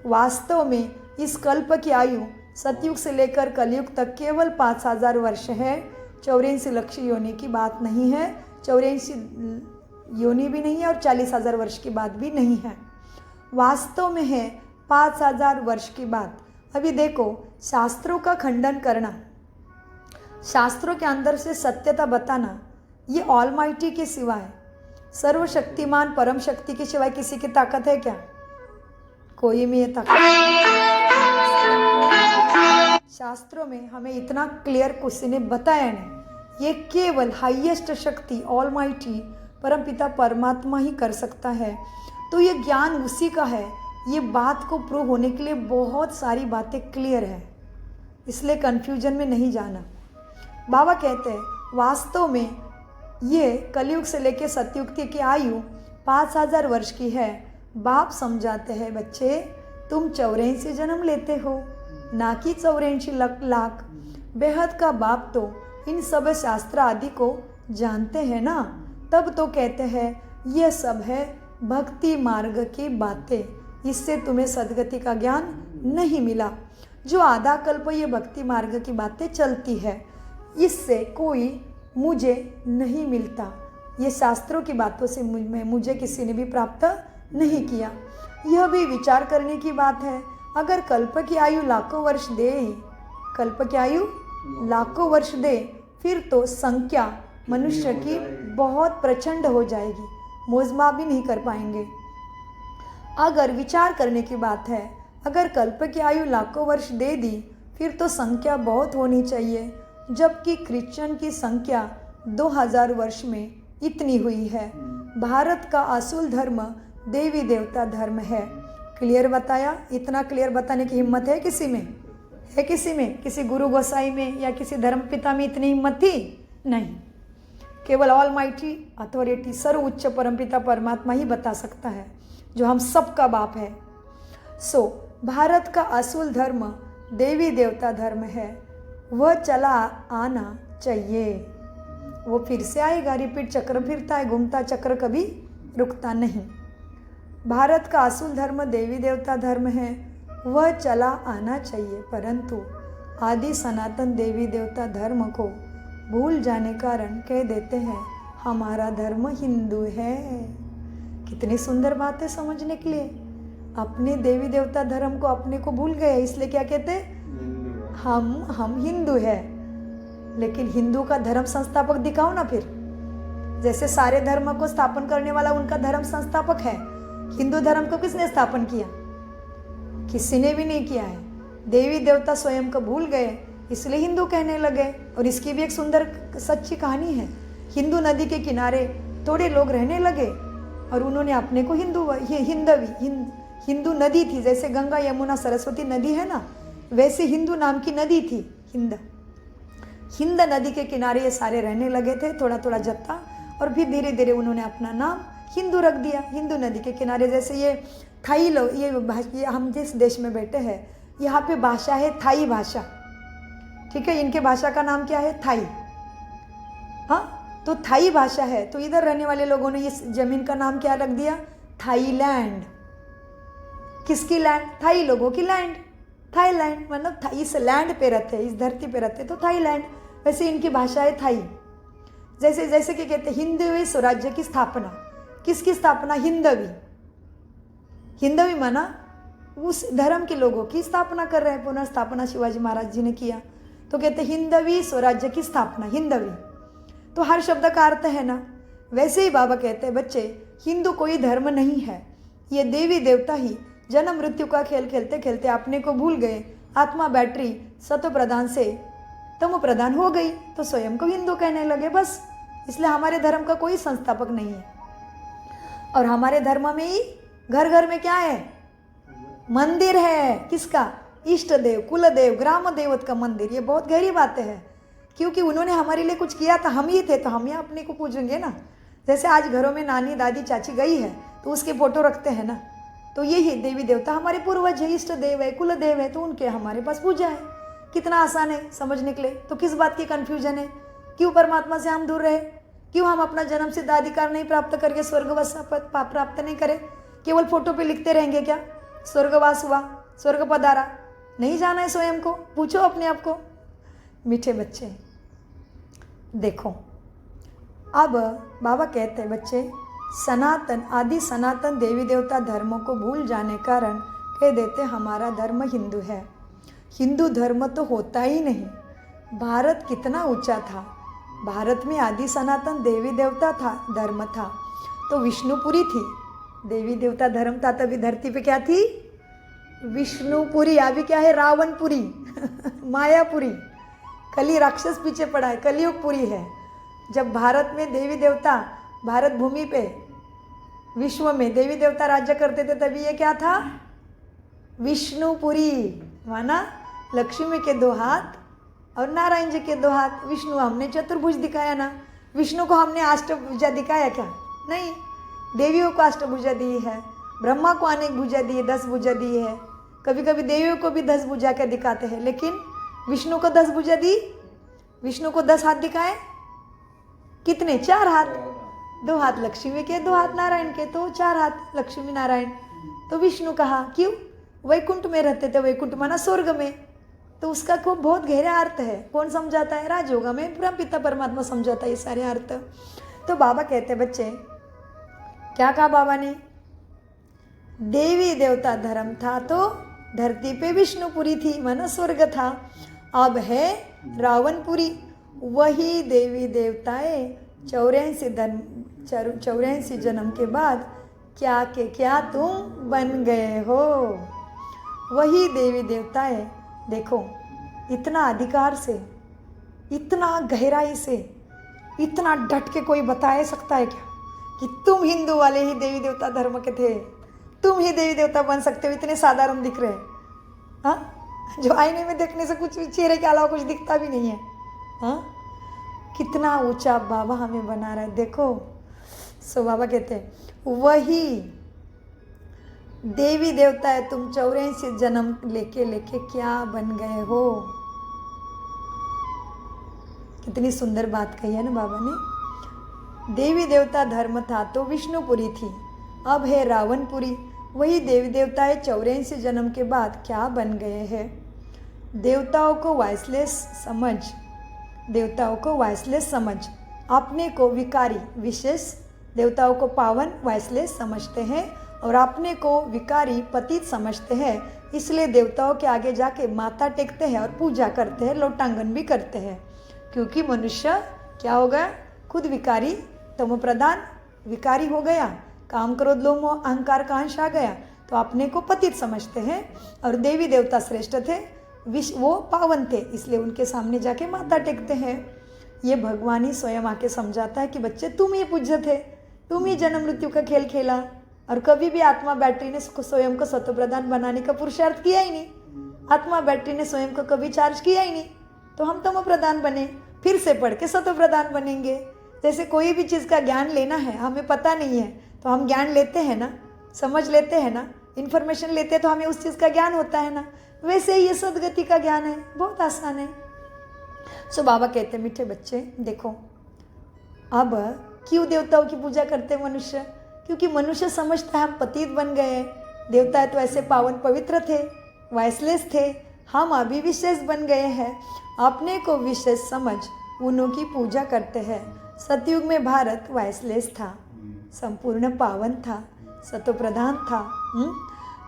वास्तव में इस कल्प की आयु सतयुग से लेकर कलयुग तक केवल 5,000 वर्ष है। 84 लाख योनि की बात नहीं है, 84 योनि भी नहीं है, और 40,000 वर्ष की बात भी नहीं है। वास्तव में है 5,000 वर्ष की बात। अभी देखो, शास्त्रों का खंडन करना, शास्त्रों के अंदर से सत्यता बताना, ये ऑलमाइटी के सिवाय, सर्वशक्तिमान परम शक्ति के सिवाय किसी की ताकत है क्या? कोई में ये ताकत। शास्त्रों में हमें इतना क्लियर किसी ने बताया नहीं। ये केवल हाईएस्ट शक्ति ऑलमाइटी परमपिता परमात्मा ही कर सकता है। तो ये ज्ञान उसी का है। ये बात को प्रूव होने के लिए बहुत सारी बातें क्लियर है, इसलिए कन्फ्यूजन में नहीं जाना। बाबा कहते हैं, वास्तव में ये कलयुग से लेकर सतयुग की आयु 5,000 वर्ष की है। बाप समझाते हैं, बच्चे तुम 84 जन्म लेते हो, ना कि 84 लाख। बेहद का बाप तो इन सब शास्त्र आदि को जानते हैं ना, तब तो कहते हैं ये सब है भक्ति मार्ग की बातें, इससे तुम्हें सद्गति का ज्ञान नहीं मिला। जो आधा कल्प ये भक्ति मार्ग की बातें चलती है, इससे कोई मुझे नहीं मिलता। ये शास्त्रों की बातों से मुझे किसी ने भी प्राप्त नहीं किया। यह भी विचार करने की बात है। अगर कल्प की आयु लाखों वर्ष दे, कल्प की आयु लाखों वर्ष दे, फिर तो संख्या मनुष्य की बहुत प्रचंड हो जाएगी, मोजमाप भी नहीं कर पाएंगे। अगर विचार करने की बात है, अगर कल्प की आयु लाखों वर्ष दे दी, फिर तो संख्या बहुत होनी चाहिए, जबकि क्रिश्चियन की संख्या 2000 वर्ष में इतनी हुई है। भारत का असूल धर्म देवी देवता धर्म है। क्लियर बताया? इतना क्लियर बताने की हिम्मत है किसी में? है किसी में? किसी गुरु गोसाई में या किसी धर्मपिता में इतनी हिम्मत थी? नहीं। केवल ऑलमाइटी अथॉरिटी, सर्वोच्च परमपिता परमात्मा ही बता सकता है, जो हम सबका बाप है। भारत का असूल धर्म देवी देवता धर्म है। वह चला आना चाहिए, वो फिर से आएगा। रिपीट चक्र फिरता है, घूमता चक्र कभी रुकता नहीं। भारत का असूल धर्म देवी देवता धर्म है, वह चला आना चाहिए, परंतु आदि सनातन देवी देवता धर्म को भूल जाने कारण कह देते हैं हमारा धर्म हिंदू है। कितनी सुंदर बात है समझने के लिए। अपने देवी देवता धर्म को अपने को भूल गए, इसलिए क्या कहते हैं, हिंदू हम हिंदू है। लेकिन हिंदू का धर्म संस्थापक दिखाओ ना फिर। जैसे सारे धर्म को स्थापन करने वाला उनका धर्म संस्थापक है, हिंदू धर्म को किसने स्थापन किया? किसी ने भी नहीं किया है। देवी देवता स्वयं को भूल गए, इसलिए हिंदू कहने लगे। और इसकी भी एक सुंदर सच्ची कहानी है। हिंदू नदी के किनारे थोड़े लोग रहने लगे और उन्होंने अपने को हिंदू नदी थी, जैसे गंगा यमुना सरस्वती नदी है ना, वैसे हिंदू नाम की नदी थी हिंद नदी के किनारे ये सारे रहने लगे थे, थोड़ा थोड़ा जत्था। और फिर धीरे धीरे उन्होंने अपना नाम हिंदू रख दिया। हिंदू नदी के किनारे, जैसे ये थाई लोग, ये हम जिस देश में बैठे हैं यहाँ पे भाषा है थाई भाषा, ठीक है। इनके भाषा का नाम क्या है? थाई। हाँ, तो थाई भाषा है। तो इधर रहने वाले लोगों ने इस जमीन का नाम क्या रख दिया? थाईलैंड। किसकी लैंड? थाई लोगों की लैंड, थाईलैंड। मतलब इस लैंड पे रहते, इस धरती पे रहते, तो थाईलैंड। वैसे इनकी भाषा है थाई। जैसे जैसे कि कहते हैं हिंदवी स्वराज्य की स्थापना। किसकी स्थापना? हिंदवी। हिंदवी माना उस धर्म के लोगों की स्थापना कर रहे हैं। पुनर्स्थापना शिवाजी महाराज जी ने किया, तो कहते हिंदवी स्वराज्य की स्थापना, हिंदवी। तो हर शब्द का अर्थ है ना। वैसे ही बाबा कहते हैं, बच्चे हिंदू कोई धर्म नहीं है, ये देवी देवता ही जन्म मृत्यु का खेल खेलते खेलते अपने को भूल गए। आत्मा बैटरी सत्व प्रधान से तम प्रधान हो गई, तो स्वयं को हिंदू कहने लगे बस। इसलिए हमारे धर्म का कोई संस्थापक नहीं है। और हमारे धर्म में ही घर घर में क्या है? मंदिर है। किसका? इष्ट देव, कुल देव, ग्राम देवत का मंदिर। ये बहुत गहरी बातें हैं, क्योंकि उन्होंने हमारे लिए कुछ किया था, हम ही थे, तो हम ही अपने को पूजेंगे ना। जैसे आज घरों में नानी दादी चाची गई है तो उसके फोटो रखते हैं ना, तो यही देवी देवता हमारे पूर्वज है, इष्ट देव है, कुल देव है, तो उनके हमारे पास पूजा है। कितना आसान है समझने के लिए। तो किस बात की कन्फ्यूजन है? क्यों परमात्मा से हम दूर रहे? क्यों हम अपना जन्म सिद्ध अधिकार नहीं प्राप्त करके स्वर्गवास प्राप्त नहीं करें? केवल फोटो पे लिखते रहेंगे क्या स्वर्गवास हुआ, स्वर्ग पधारा? नहीं जाना है स्वयं को? पूछो अपने आप को। मीठे बच्चे देखो, अब बाबा कहते हैं, बच्चे सनातन आदि सनातन देवी देवता धर्मों को भूल जाने कारण कह देते हमारा धर्म हिंदू है। हिंदू धर्म तो होता ही नहीं। भारत कितना ऊंचा था। भारत में आदि सनातन देवी देवता था, धर्म था, तो विष्णुपुरी थी। देवी देवता धर्म था, तभी धरती पे क्या थी? विष्णुपुरी। अभी क्या है? रावणपुरी मायापुरी। कली राक्षस पीछे पड़ा है, कलियुगपुरी है। जब भारत में देवी देवता, भारत भूमि पे विश्व में देवी देवता राज्य करते थे, तभी ये क्या था? विष्णुपुरी। माना लक्ष्मी के 2 हाथ और नारायण जी के 2 हाथ। विष्णु हमने चतुर्भुज दिखाया ना, विष्णु को हमने अष्टभुजा दिखाया क्या? नहीं। देवियों को अष्टभुजा दी है, ब्रह्मा को अनेक भुजा दी है, 10 भुजा दी है। कभी कभी देवियों को भी 10 भुजा कर दिखाते हैं, लेकिन विष्णु को 10 भुजा दी। विष्णु को 10 हाथ दिखाए। कितने? 4 हाथ। 2 हाथ लक्ष्मी के, 2 हाथ नारायण के, तो 4 हाथ लक्ष्मी नारायण। तो विष्णु कहा, क्यों? वैकुंठ में रहते थे। वैकुंठ माना स्वर्ग में, तो उसका को बहुत गहरा अर्थ है। कौन समझाता है? राजयोगा में ब्रह्म पिता परमात्मा समझाता है ये सारे अर्थ। तो बाबा कहते हैं, बच्चे क्या कहा बाबा ने? देवी देवता धर्म था तो धरती पे विष्णुपुरी थी, माना स्वर्ग था। अब है रावणपुरी। वही देवी देवताएं 84 जन्म के बाद क्या के क्या तुम बन गए हो। वही देवी देवताएं देखो, इतना अधिकार से, इतना गहराई से, इतना डट के कोई बता सकता है क्या कि तुम हिंदू वाले ही देवी देवता धर्म के थे, तुम ही देवी देवता बन सकते हो? इतने साधारण दिख रहे हैं, हाँ? जो आईने में देखने से कुछ चेहरे के अलावा कुछ दिखता भी नहीं है, हाँ? कितना ऊंचा बाबा हमें बना रहा है, देखो। सो बाबा कहते हैं, वही देवी देवता है, तुम 84 जन्म लेके क्या बन गए हो। कितनी सुंदर बात कही है ना बाबा ने। देवी देवता धर्म था तो विष्णुपुरी थी, अब है रावणपुरी। वही देवी देवताएं 84 जन्म के बाद क्या बन गए हैं। देवताओं को वॉइसलेस समझ, देवताओं को वॉइसलेस समझ, अपने को विकारी विशेष, देवताओं को पावन वॉइसलेस समझते हैं और अपने को विकारी पतित समझते हैं, इसलिए देवताओं के आगे जाके माथा टेकते हैं और पूजा करते हैं, लोटांगन भी करते हैं। क्योंकि मनुष्य क्या हो गया, खुद विकारी, तमो प्रधान विकारी हो गया, काम क्रोध लोभ मोह अहंकार का अंश आ गया, तो अपने को पतित समझते हैं। और देवी देवता श्रेष्ठ थे, वो पावन थे, इसलिए उनके सामने जाके माथा टेकते हैं। ये भगवान ही स्वयं आके समझाता है कि बच्चे तुम ही पूज्य थे, तुम ही जन्म मृत्यु का खेल खेला, और कभी भी आत्मा बैटरी ने स्वयं को सत्व प्रधान बनाने का पुरुषार्थ किया ही नहीं। आत्मा बैटरी ने स्वयं को कभी चार्ज किया ही नहीं, तो हम तमो प्रधान बने, फिर से पढ़ के सत्व प्रधान बनेंगे। जैसे कोई भी चीज़ का ज्ञान लेना है, हमें पता नहीं है तो हम ज्ञान लेते हैं ना, समझ लेते हैं ना, इन्फॉर्मेशन लेते हैं तो हमें उस चीज़ का ज्ञान होता है ना। वैसे ही ये सदगति का ज्ञान है, बहुत आसान है। सो बाबा कहते हैं मीठे बच्चे देखो, अब क्यों देवताओं की पूजा करते हैं मनुष्य, क्योंकि मनुष्य समझता है हम पतित बन गए, देवता तो ऐसे पावन पवित्र थे, वाइसलेस थे, हम अभी विशेष बन गए हैं। अपने को विशेष समझ उन्हों की पूजा करते हैं। सतयुग में भारत वाइसलेस था, संपूर्ण पावन था, सतो प्रधान था,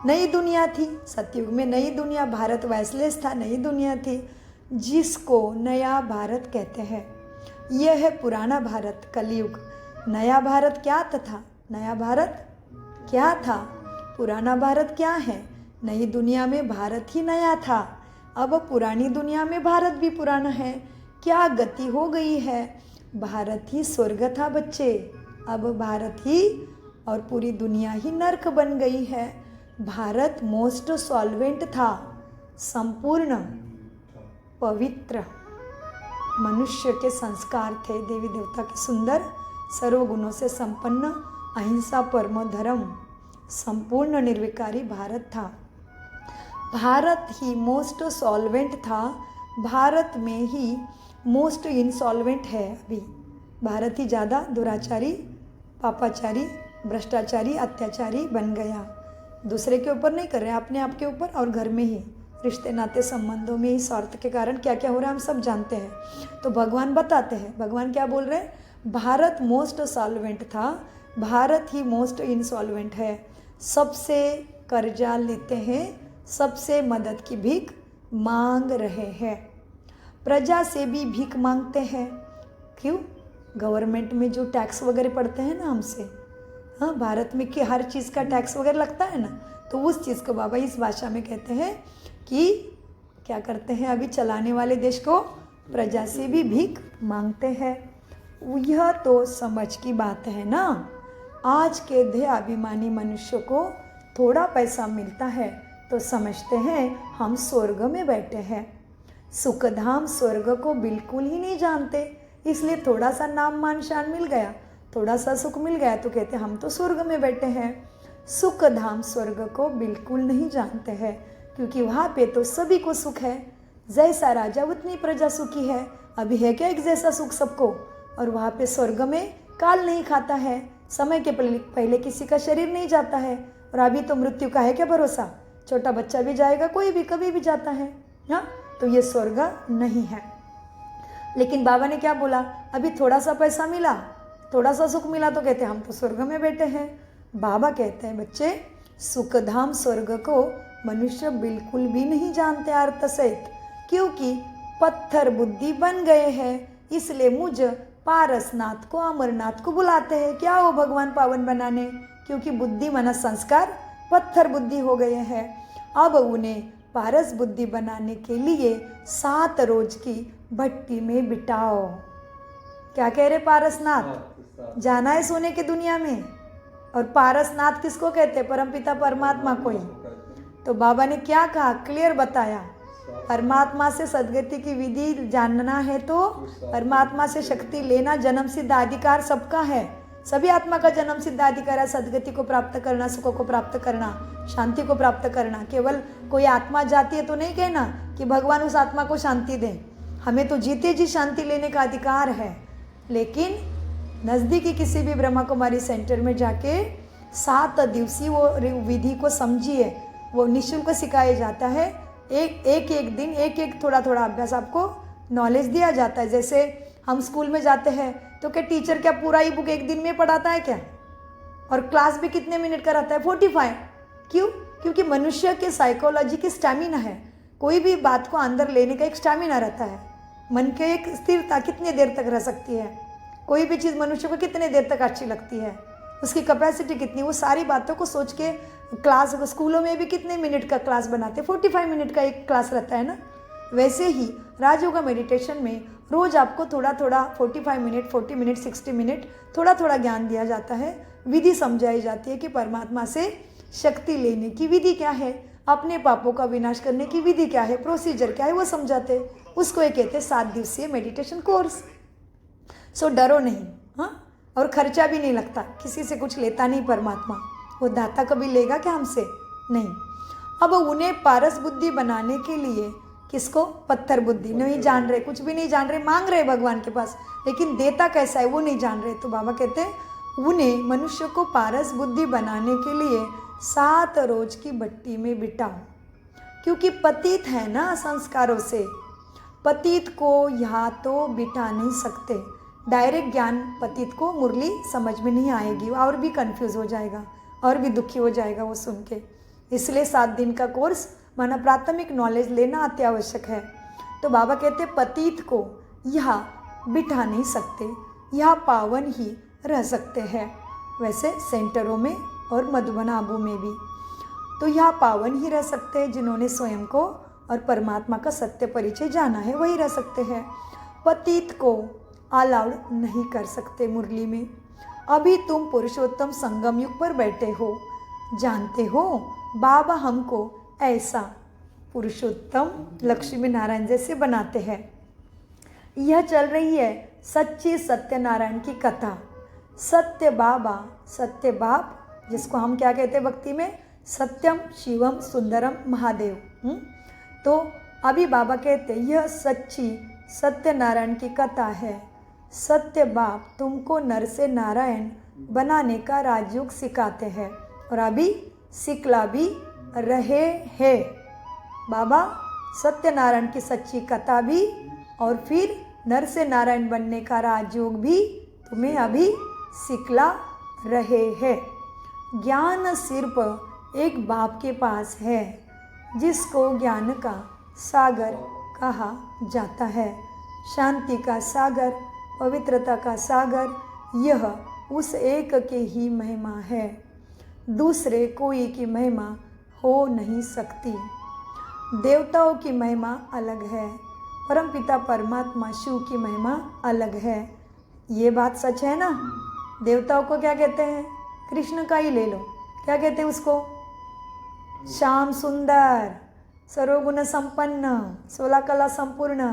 नई दुनिया थी। सतयुग में नई दुनिया, भारत वाइसलेस था, नई दुनिया थी, जिसको नया भारत कहते हैं। यह है पुराना भारत, कलयुग। नया भारत क्या था, नया भारत क्या था, पुराना भारत क्या है। नई दुनिया में भारत ही नया था, अब पुरानी दुनिया में भारत भी पुराना है। क्या गति हो गई है, भारत ही स्वर्ग था बच्चे, अब भारत ही और पूरी दुनिया ही नर्क बन गई है। भारत मोस्ट सॉल्वेंट था, संपूर्ण पवित्र मनुष्य के संस्कार थे, देवी देवता के सुंदर, सर्वगुणों से संपन्न, अहिंसा परमो धर्म, संपूर्ण निर्विकारी भारत था। भारत ही मोस्ट सॉल्वेंट था, भारत में ही मोस्ट इंसॉल्वेंट है। अभी भारत ही ज़्यादा दुराचारी, पापाचारी, भ्रष्टाचारी, अत्याचारी बन गया। दूसरे के ऊपर नहीं कर रहे, अपने आप के ऊपर और घर में ही, रिश्ते नाते संबंधों में ही स्वार्थ के कारण क्या क्या हो रहा है हम सब जानते हैं। तो भगवान बताते हैं, भगवान क्या बोल रहे हैं, भारत मोस्ट सॉल्वेंट था, भारत ही मोस्ट इंसॉल्वेंट है। सबसे कर्जा लेते हैं, सबसे मदद की भीख मांग रहे हैं, प्रजा से भी भीख मांगते हैं। क्यों, गवर्नमेंट में जो टैक्स वगैरह पड़ते हैं ना हमसे, हाँ भारत में कि हर चीज़ का टैक्स वगैरह लगता है ना, तो उस चीज़ को बाबा इस भाषा में कहते हैं कि क्या करते हैं, अभी चलाने वाले देश को प्रजा से भी भीख मांगते हैं। यह तो समझ की बात है ना। आज के देह अभिमानी मनुष्य को थोड़ा पैसा मिलता है तो समझते हैं हम स्वर्ग में बैठे हैं। सुखधाम स्वर्ग को बिल्कुल ही नहीं जानते, इसलिए थोड़ा सा नाम मान शान मिल गया, थोड़ा सा सुख मिल गया तो कहते हम तो स्वर्ग में बैठे हैं। सुखधाम स्वर्ग को बिल्कुल नहीं जानते हैं, क्योंकि वहाँ पे तो सभी को सुख है, जैसा राजा उतनी प्रजा सुखी है। अभी है क्या एक जैसा सुख सबको, और वहाँ पे स्वर्ग में काल नहीं खाता है, समय के पहले किसी का शरीर नहीं जाता है, और अभी तो मृत्यु का है क्या भरोसा, छोटा बच्चा भी जाएगा, कोई भी कभी भी जाता है, हाँ तो ये स्वर्ग नहीं है। लेकिन बाबा ने क्या बोला, अभी थोड़ा सा पैसा मिला, थोड़ा सा सुख मिला तो कहते हम तो स्वर्ग में बैठे हैं। बाबा कहते हैं बच्चे, सुखधाम स्वर्ग को मनुष्य बिल्कुल भी नहीं जानते अर्थ सहित, क्योंकि पत्थर बुद्धि बन गए हैं। इसलिए मुझ पारसनाथ को, अमरनाथ को बुलाते हैं, क्या हो भगवान पावन बनाने, क्योंकि बुद्धि मन संस्कार पत्थर बुद्धि हो गए हैं। अब उन्हें पारस बुद्धि बनाने के लिए 7 रोज की भट्टी में बिठाओ। क्या कह रहे पारसनाथ, जाना है सोने की दुनिया में। और पारसनाथ किसको कहते हैं, परमपिता परमात्मा को ही। तो बाबा ने क्या कहा, क्लियर बताया, परमात्मा से सदगति की विधि जानना है तो परमात्मा से शक्ति लेना जन्म सिद्ध अधिकार सबका है, सभी आत्मा का जन्म सिद्ध अधिकार है सदगति को प्राप्त करना, सुख को प्राप्त करना, शांति को प्राप्त करना। केवल कोई आत्मा जाती है तो नहीं कहना कि भगवान उस आत्मा को शांति दें, हमें तो जीते जी शांति लेने का अधिकार है। लेकिन नज़दीकी किसी भी ब्रह्मा कुमारी सेंटर में जाके 7 दिवसीय वो विधि को समझिए, वो निःशुल्क सिखाया जाता है। एक दिन एक थोड़ा थोड़ा अभ्यास आपको नॉलेज दिया जाता है। जैसे हम स्कूल में जाते हैं तो क्या टीचर क्या पूरा ही बुक एक दिन में पढ़ाता है क्या, और क्लास भी कितने मिनट का रहता है? 45। क्यों? क्योंकि मनुष्य के साइकोलॉजी की स्टैमिना है, कोई भी बात को अंदर लेने का एक स्टैमिना रहता है। मन के एक स्थिरता कितने देर तक रह सकती है, कोई भी चीज़ मनुष्य को कितने देर तक अच्छी लगती है, उसकी कैपेसिटी कितनी, वो सारी बातों को सोच के क्लास, स्कूलों में भी कितने मिनट का क्लास बनाते हैं? 45 मिनट का एक क्लास रहता है ना। वैसे ही राजयोगा मेडिटेशन में रोज़ आपको थोड़ा थोड़ा 45 मिनट, 40 मिनट, 60 मिनट थोड़ा थोड़ा ज्ञान दिया जाता है, विधि समझाई जाती है कि परमात्मा से शक्ति लेने की विधि क्या है, अपने पापों का विनाश करने की विधि क्या है, प्रोसीजर क्या है, वो समझाते हैं। उसको एक कहते हैं 7 दिवसीय मेडिटेशन कोर्स। सो डरो नहीं, हाँ, और खर्चा भी नहीं लगता, किसी से कुछ लेता नहीं परमात्मा, वो दाता कभी लेगा क्या हमसे? नहीं। अब उन्हें पारस बुद्धि बनाने के लिए किसको? पत्थर बुद्धि, नहीं जान रहे, कुछ भी नहीं जान रहे, मांग रहे भगवान के पास, लेकिन देता कैसा है वो नहीं जान रहे। तो बाबा कहते हैं उन्हें, मनुष्य को पारस बुद्धि बनाने के लिए 7 रोज की भट्टी में बिठाओ, क्योंकि पतित है ना संस्कारों से, पतित को यहाँ तो बिठा नहीं सकते। डायरेक्ट ज्ञान पतित को मुरली समझ में नहीं आएगी, और भी कंफ्यूज हो जाएगा और भी दुखी हो जाएगा वो सुन के। इसलिए 7 दिन का कोर्स माना प्राथमिक नॉलेज लेना अति आवश्यक है। तो बाबा कहते पतित को यहाँ बिठा नहीं सकते, यहाँ पावन ही रह सकते हैं। वैसे सेंटरों में और मधुबन आबू में भी तो यहाँ पावन ही रह सकते हैं, जिन्होंने स्वयं को और परमात्मा का सत्य परिचय जाना है वही रह सकते हैं। पतित को अलाउड नहीं कर सकते मुरली में। अभी तुम पुरुषोत्तम संगम युग पर बैठे हो, जानते हो बाबा हमको ऐसा पुरुषोत्तम लक्ष्मी नारायण जैसे बनाते हैं। यह चल रही है सच्ची सत्यनारायण की कथा। सत्य बाबा, सत्य बाप, जिसको हम क्या कहते हैं भक्ति में? सत्यम शिवम सुंदरम महादेव। तो अभी बाबा कहते यह सच्ची सत्यनारायण की कथा है। सत्य बाप तुमको नर से नारायण बनाने का राजयोग सिखाते हैं, और अभी सिखला भी रहे हैं। बाबा सत्यनारायण की सच्ची कथा भी और फिर नर से नारायण बनने का राजयोग भी तुम्हें अभी सिखला रहे हैं। ज्ञान सिर्फ एक बाप के पास है, जिसको ज्ञान का सागर कहा जाता है। शांति का सागर, पवित्रता का सागर, यह उस एक के ही महिमा है, दूसरे कोई की महिमा हो नहीं सकती। देवताओं की महिमा अलग है, परमपिता परमात्मा शिव की महिमा अलग है। ये बात सच है ना। देवताओं को क्या कहते हैं? कृष्ण का ही ले लो, क्या कहते हैं उसको? श्याम सुंदर, सर्वगुण संपन्न, 16 कला संपूर्ण,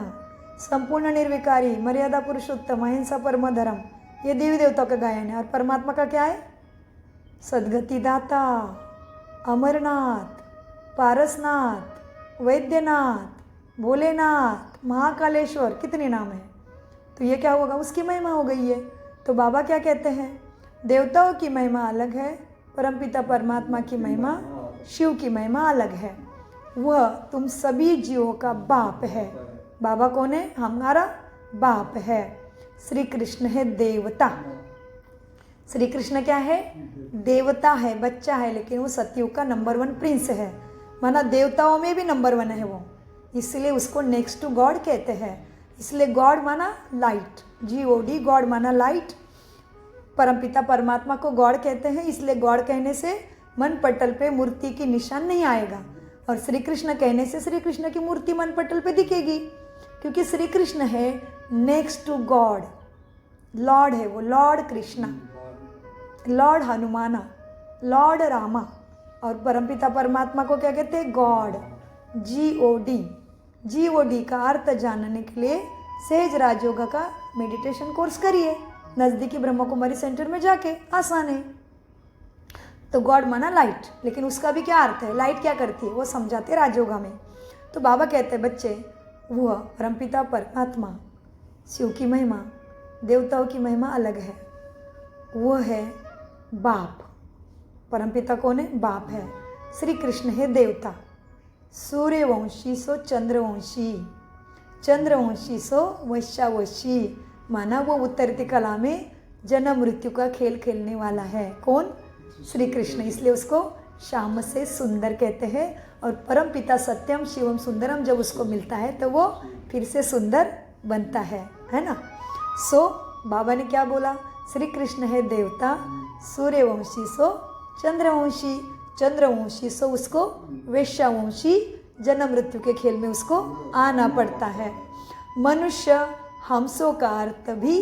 संपूर्ण निर्विकारी, मर्यादा पुरुषोत्तम, अहिंसा परम धर्म, ये देवी देवताओं का गायन है। और परमात्मा का क्या है? सद्गति दाता, अमरनाथ, पारसनाथ, वैद्यनाथ, भोलेनाथ, महाकालेश्वर, कितने नाम हैं। तो ये क्या होगा? उसकी महिमा हो गई है। तो बाबा क्या कहते हैं? देवताओं की महिमा अलग है, परमपिता परमात्मा की महिमा, शिव की महिमा अलग है। वह तुम सभी जीवों का बाप है। बाबा कौन है? हमारा बाप है। श्री कृष्ण है देवता। श्री कृष्ण क्या है? देवता है, बच्चा है, लेकिन वो सतयुग का नंबर 1 प्रिंस है, माना देवताओं में भी नंबर 1 है वो, इसलिए उसको नेक्स्ट टू गॉड कहते हैं। इसलिए गॉड माना लाइट, GOD, गॉड माना लाइट। परमपिता परमात्मा को गॉड कहते हैं, इसलिए गॉड कहने से मन पटल पे मूर्ति की निशान नहीं आएगा, और श्री कृष्ण कहने से श्री कृष्ण की मूर्ति मन पटल पे दिखेगी, क्योंकि श्री कृष्ण है नेक्स्ट टू गॉड, लॉर्ड है वो, lord Krishna, lord Hanumana, lord Rama. और परमपिता परमात्मा को क्या कहते हैं? गॉड, GOD का अर्थ जानने के लिए सहज राजयोगा का मेडिटेशन कोर्स करिए, नज़दीकी ब्रह्मा कुमारी सेंटर में जाके, आसान है। तो गॉड माना लाइट, लेकिन उसका भी क्या अर्थ है? लाइट क्या करती है वो समझाते राजयोगा में। तो बाबा कहते हैं बच्चे, वह परमपिता परमात्मा शिव की महिमा, देवताओं की महिमा अलग है। वह है बाप। परमपिता कौन है? बाप है। श्री कृष्ण है देवता। सूर्यवंशी सो चंद्रवंशी, चंद्रवंशी सो वैश्यावंशी, माना वो उत्तरती कला में जन्म मृत्यु का खेल खेलने वाला है। कौन? श्री कृष्ण। इसलिए उसको श्याम से सुंदर कहते हैं। और परम पिता सत्यम शिवम सुंदरम जब उसको मिलता है तो वो फिर से सुंदर बनता है ना। सो बाबा ने क्या बोला? श्री कृष्ण है देवता, सूर्यवंशी सो चंद्रवंशी, चंद्रवंशी सो उसको वैश्यवंशी, जन्म मृत्यु के खेल में उसको आना पड़ता है। मनुष्य हमसों का अर्थ भी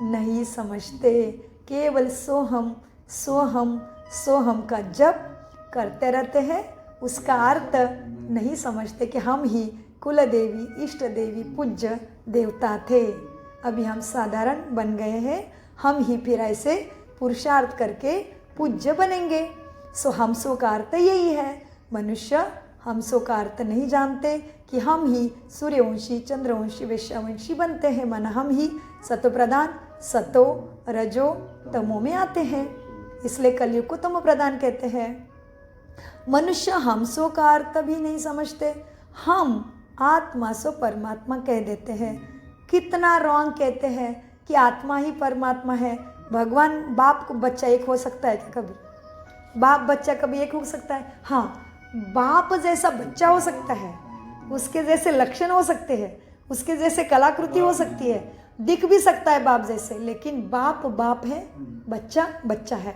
नहीं समझते, केवल सोहम सोहम सोहम का जप करते रहते हैं, उसका अर्थ नहीं समझते कि हम ही कुल देवी, इष्ट देवी, पूज्य देवता थे। अभी हम साधारण बन गए हैं, हम ही फिर ऐसे पुरुषार्थ करके पूज्य बनेंगे। सो हमसों का अर्थ यही है। मनुष्य हमसों का अर्थ नहीं जानते कि हम ही सूर्यवंशी, चंद्रवंशी, वैश्यवंशी बनते हैं। मन हम ही सतो प्रधान, सतो रजो तमो में आते हैं, इसलिए कलयुग को तमो प्रधान कहते हैं। मनुष्य हमसों का अर्थ भी नहीं समझते, हम आत्मा सो परमात्मा कह देते हैं। कितना रॉन्ग कहते हैं कि आत्मा ही परमात्मा है। भगवान बाप को बच्चा एक हो सकता है क्या? कभी बाप बच्चा कभी एक हो सकता है? हाँ, बाप जैसा बच्चा हो सकता है, उसके जैसे लक्षण हो सकते हैं, उसके जैसे कलाकृति हो सकती है, दिख भी सकता है बाप जैसे, लेकिन बाप बाप है, बच्चा बच्चा है।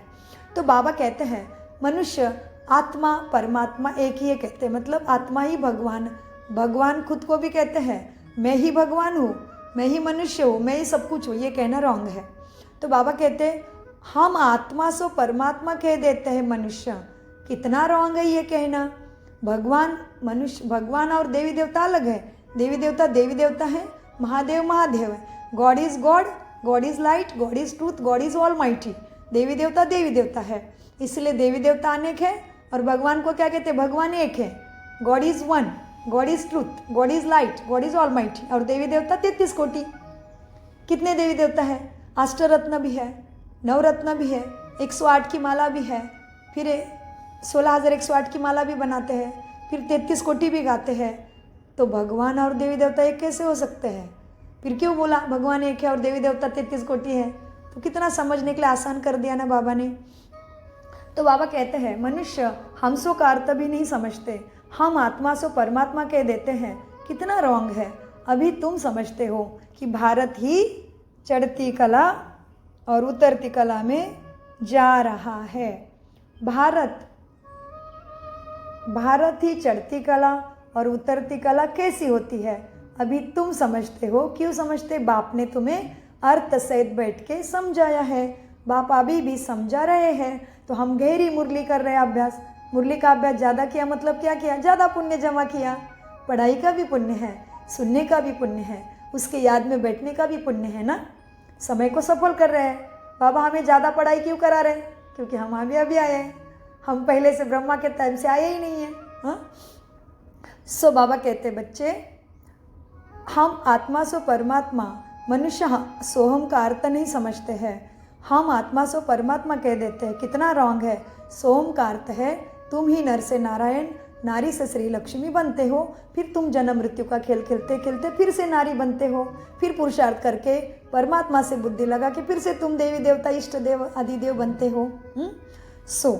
तो बाबा कहते हैं मनुष्य आत्मा परमात्मा एक ही है कहते हैं, मतलब आत्मा ही भगवान। भगवान खुद को भी कहते हैं मैं ही भगवान हूँ, मैं ही मनुष्य हूँ, मैं ही सब कुछ हूँ। ये कहना रॉन्ग है। तो बाबा कहते हैं हम आत्मा सो परमात्मा कह देते हैं मनुष्य। कितना रॉन्ग है ये कहना। भगवान मनुष्य, भगवान और देवी देवता अलग है। देवी देवता है, महादेव महादेव है। God is God, God is light, God is truth, God is almighty. देवी देवता है, इसलिए देवी देवता अनेक है और भगवान को क्या कहते हैं? भगवान एक है। God is one, God is truth, God is light, God is all mighty. और देवी देवता 33 कोटि। कितने देवी देवता है? अष्टरत्न भी है, नवरत्न भी है, 108 की माला भी है, फिर 16,108 की माला भी बनाते हैं, फिर 33 कोटि भी गाते हैं। तो भगवान और देवी देवता एक कैसे हो सकते हैं? फिर क्यों बोला भगवान एक है और देवी देवता 33 कोटि है? तो कितना समझने के लिए आसान कर दिया ना बाबा ने। तो बाबा कहते हैं मनुष्य हमसों का अर्थ भी नहीं समझते, हम आत्मा सो परमात्मा कह देते हैं। कितना रॉन्ग है। अभी तुम समझते हो कि भारत ही चढ़ती कला और उतरती कला में जा रहा है। भारत ही चढ़ती कला और उतरती कला कैसी होती है अभी तुम समझते हो। क्यों समझते? बाप ने तुम्हें अर्थ सहित बैठ के समझाया है। बाप अभी भी समझा रहे हैं। तो हम गहरी मुरली कर रहे हैं, अभ्यास। मुरली का अभ्यास ज़्यादा किया मतलब क्या किया? ज़्यादा पुण्य जमा किया। पढ़ाई का भी पुण्य है, सुनने का भी पुण्य है, उसके याद में बैठने का भी पुण्य है ना। समय को सफल कर रहे हैं। बाबा हमें ज़्यादा पढ़ाई क्यों करा रहे हैं? क्योंकि हम अभी आए हैं, हम पहले से ब्रह्मा के टाइम से आए ही नहीं हैं। हाँ, सो बाबा कहते बच्चे हम आत्मा सो परमात्मा, मनुष्य सोहम का अर्थ नहीं समझते हैं। हम आत्मा सो परमात्मा कह देते हैं। कितना रॉन्ग है। सोहम का अर्थ है तुम ही नर से नारायण, नारी से श्री लक्ष्मी बनते हो। फिर तुम जन्म मृत्यु का खेल खेलते खेलते फिर से नारी बनते हो। फिर पुरुषार्थ करके परमात्मा से बुद्धि लगा के फिर से तुम देवी देवता, इष्ट देव, आदिदेव बनते हो। सो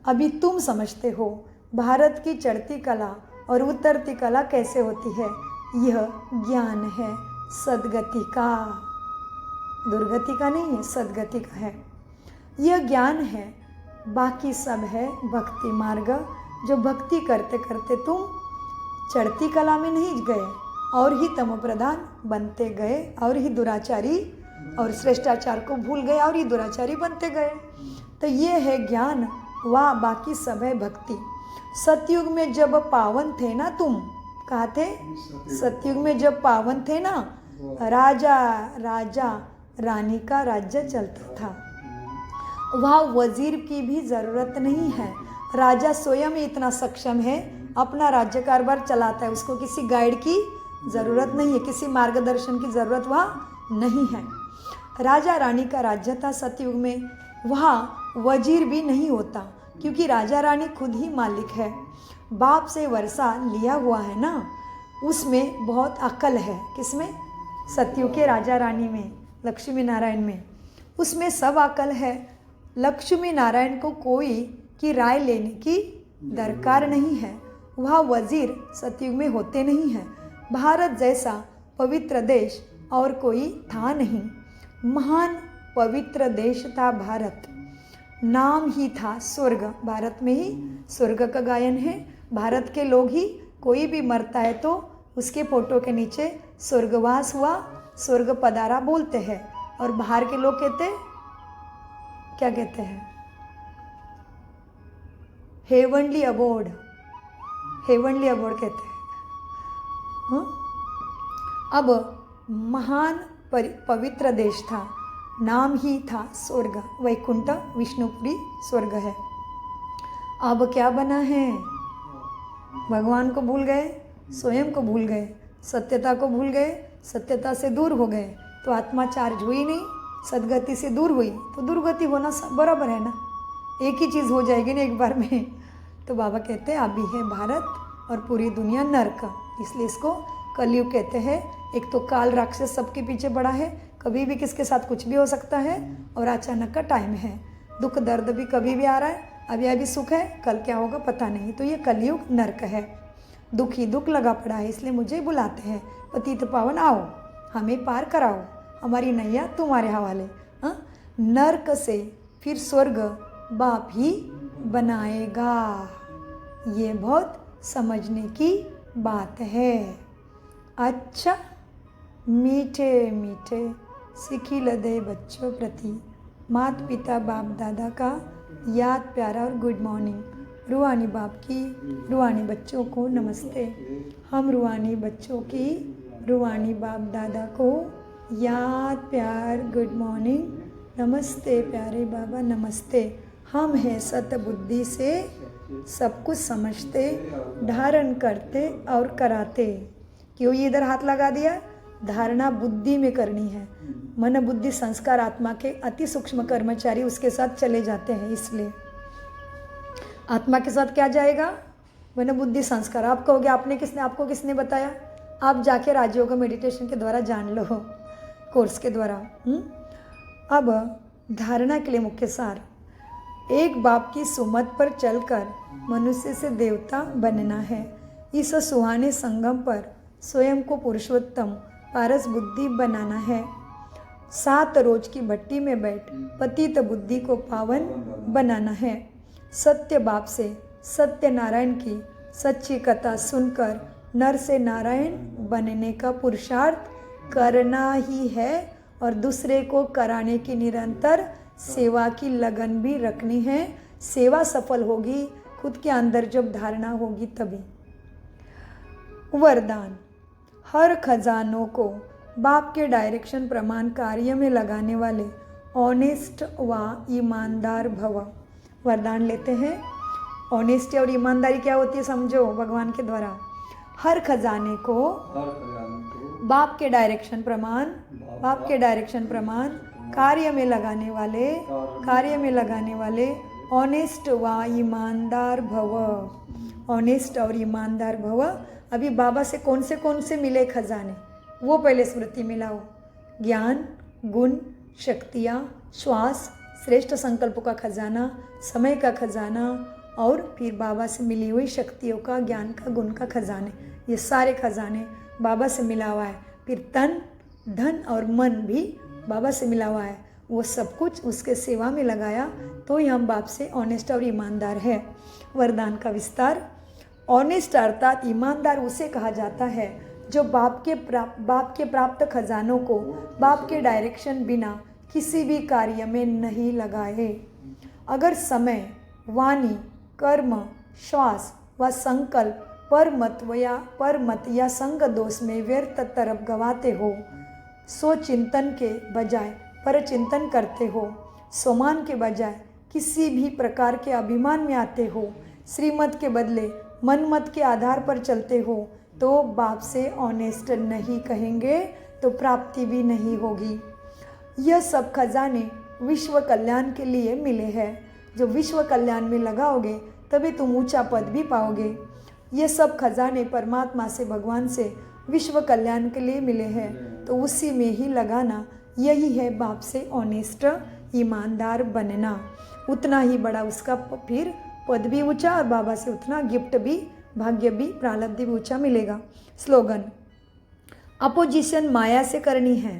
अभी तुम समझते हो भारत की चढ़ती कला और उतरती कला कैसे होती है। यह ज्ञान है सदगति का, दुर्गति का नहीं है, सदगति का है। यह ज्ञान है। बाकी सब है भक्ति मार्ग, जो भक्ति करते करते तुम चढ़ती कला में नहीं गए और ही तमो प्रधान बनते गए और ही दुराचारी और श्रेष्ठाचार को भूल गए और ही दुराचारी बनते गए। तो ये है ज्ञान, वाह बाकी सब है भक्ति। सतयुग में जब पावन थे ना तुम, कहा थे? सतयुग में जब पावन थे ना, राजा रानी का राज्य चलता था। वहाँ वजीर की भी ज़रूरत नहीं है। राजा स्वयं ही इतना सक्षम है, अपना राज्य कारोबार चलाता है। उसको किसी गाइड की ज़रूरत नहीं है, किसी मार्गदर्शन की ज़रूरत वहाँ नहीं है। राजा रानी का राज्य था सतयुग में। वहाँ वजीर भी नहीं होता, क्योंकि राजा रानी खुद ही मालिक है। बाप से वर्षा लिया हुआ है ना, उसमें बहुत अकल है। किसमें? सतयुग के राजा रानी में, लक्ष्मी नारायण में। उसमें सब अकल है। लक्ष्मी नारायण को कोई की राय लेने की दरकार नहीं है। वह वजीर सतयुग में होते नहीं हैं। भारत जैसा पवित्र देश और कोई था नहीं। महान पवित्र देश था भारत, नाम ही था स्वर्ग। भारत में ही स्वर्ग का गायन है। भारत के लोग ही, कोई भी मरता है तो उसके फोटो के नीचे स्वर्गवास हुआ, स्वर्ग पधारा बोलते हैं। और बाहर के लोग कहते, क्या कहते हैं? हेवनली अबोर्ड, हेवनली अबोर्ड कहते हैं। हाँ? अब महान पवित्र देश था, नाम ही था स्वर्ग। वैकुंठ विष्णुपुरी स्वर्ग है। अब क्या बना है? भगवान को भूल गए, स्वयं को भूल गए, सत्यता को भूल गए, सत्यता से दूर हो गए तो आत्मा चार्ज हुई नहीं, सदगति से दूर हुई तो दुर्गति होना बराबर है ना, एक ही चीज़ हो जाएगी ना एक बार में। तो बाबा कहते हैं अभी है भारत और पूरी दुनिया नर्क, इसलिए इसको कलयुग कहते हैं। एक तो काल राक्षस सबके पीछे पड़ा है, कभी भी किसके साथ कुछ भी हो सकता है, और अचानक का टाइम है। दुख दर्द भी कभी भी आ रहा है, अभी सुख है, कल क्या होगा पता नहीं। तो ये कलयुग नर्क है, दुख ही दुख लगा पड़ा है। इसलिए मुझे बुलाते हैं, पतित पावन आओ, हमें पार कराओ, हमारी नैया तुम्हारे हवाले। नर्क से फिर स्वर्ग बाप ही बनाएगा, ये बहुत समझने की बात है। अच्छा, मीठे मीठे सिखिल दे बच्चों प्रति माता पिता बाप दादा का याद प्यारा और गुड मॉर्निंग। रूहानी बाप की रूहानी बच्चों को नमस्ते। हम रूहानी बच्चों की रूहानी बाप दादा को याद प्यार गुड मॉर्निंग। नमस्ते प्यारे बाबा नमस्ते। हम हैं सत बुद्धि से सब कुछ समझते, धारण करते और कराते। क्यों ये इधर हाथ लगा दिया? धारणा बुद्धि में करनी है। मन बुद्धि संस्कार आत्मा के अति सूक्ष्म कर्मचारी उसके साथ चले जाते हैं, इसलिए आत्मा के साथ क्या जाएगा? मन बुद्धि संस्कार। आप कहोगे आपको किसने बताया? आप जाके राजयोग मेडिटेशन के द्वारा जान लो, कोर्स के द्वारा। अब धारणा के लिए मुख्य सार, एक बाप की सुमत पर चलकर मनुष्य से देवता बनना है। इस सुहाने संगम पर स्वयं को पुरुषोत्तम पारस बुद्धि बनाना है। 7 रोज की भट्टी में बैठ पतित बुद्धि को पावन बनाना है। सत्य बाप से सत्य नारायण की सच्ची कथा सुनकर नर से नारायण बनने का पुरुषार्थ करना ही है, और दूसरे को कराने की निरंतर सेवा की लगन भी रखनी है। सेवा सफल होगी खुद के अंदर जब धारणा होगी तभी। वरदान, हर खजानों को बाप के डायरेक्शन प्रमाण कार्य में लगाने वाले ऑनेस्ट व ईमानदार भव। वरदान लेते हैं। ऑनेस्टी और ईमानदारी क्या होती है समझो भगवान के द्वारा। हर खजाने को बाप के डायरेक्शन प्रमाण कार्य में लगाने वाले ऑनेस्ट व ईमानदार भव। ऑनेस्ट और ईमानदार भव। अभी बाबा से कौन से मिले खजाने, वो पहले स्मृति में लाओ। ज्ञान, गुण, शक्तियाँ, श्वास, श्रेष्ठ संकल्पों का खजाना, समय का खजाना, और फिर बाबा से मिली हुई शक्तियों का, ज्ञान का, गुण का खजाने। ये सारे खजाने बाबा से मिला हुआ है। फिर तन, धन और मन भी बाबा से मिला हुआ है। वो सब कुछ उसके सेवा में लगाया तो ही हम बाप से ऑनेस्ट और ईमानदार है। वरदान का विस्तार। ऑनेस्ट अर्थात ईमानदार उसे कहा जाता है जो बाप के प्राप्त खजानों को बाप के डायरेक्शन बिना किसी भी कार्य में नहीं लगाए। अगर समय, वाणी, कर्म, श्वास व संकल्प परमत या संग दोष में व्यर्थ तरफ गवाते हो, सो चिंतन के बजाय पर चिंतन करते हो, सोमान के बजाय किसी भी प्रकार के अभिमान में आते हो, श्रीमत के बदले मनमत के आधार पर चलते हो, तो बाप से ऑनेस्ट नहीं कहेंगे तो प्राप्ति भी नहीं होगी। यह सब खजाने विश्व कल्याण के लिए मिले हैं। जो विश्व कल्याण में लगाओगे तभी तुम ऊंचा पद भी पाओगे। ये सब खजाने परमात्मा से, भगवान से विश्व कल्याण के लिए मिले हैं, तो उसी में ही लगाना यही है बाप से ऑनेस्ट ईमानदार बनना। उतना ही बड़ा उसका फिर पद भी ऊंचा और बाबा से उतना गिफ्ट भी, भाग्य भी, प्रारब्ध भी ऊंचा मिलेगा। स्लोगन, अपोजिशन माया से करनी है,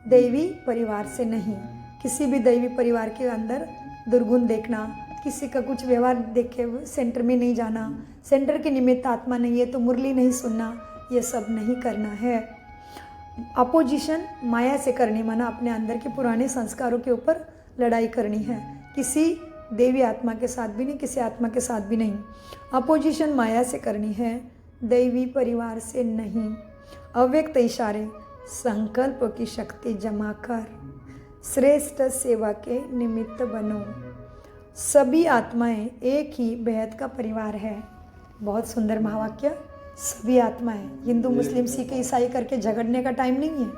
दैवी परिवार से नहीं। किसी भी दैवी परिवार के अंदर दुर्गुण देखना, किसी का कुछ व्यवहार देख के सेंटर में नहीं जाना, सेंटर के निमित्त आत्मा नहीं है तो मुरली नहीं सुनना, ये सब नहीं करना है। अपोजिशन माया से करनी माना अपने अंदर के पुराने संस्कारों के ऊपर लड़ाई करनी है, किसी देवी आत्मा के साथ भी नहीं, किसी आत्मा के साथ भी नहीं। अपोजिशन माया से करनी है, दैवी परिवार से नहीं। अव्यक्त इशारे, संकल्प की शक्ति जमा कर श्रेष्ठ सेवा के निमित्त बनो। सभी आत्माएं एक ही बेहद का परिवार है। बहुत सुंदर महावाक्य। सभी आत्माएं, हिंदू मुस्लिम सिख ईसाई करके झगड़ने का टाइम नहीं है।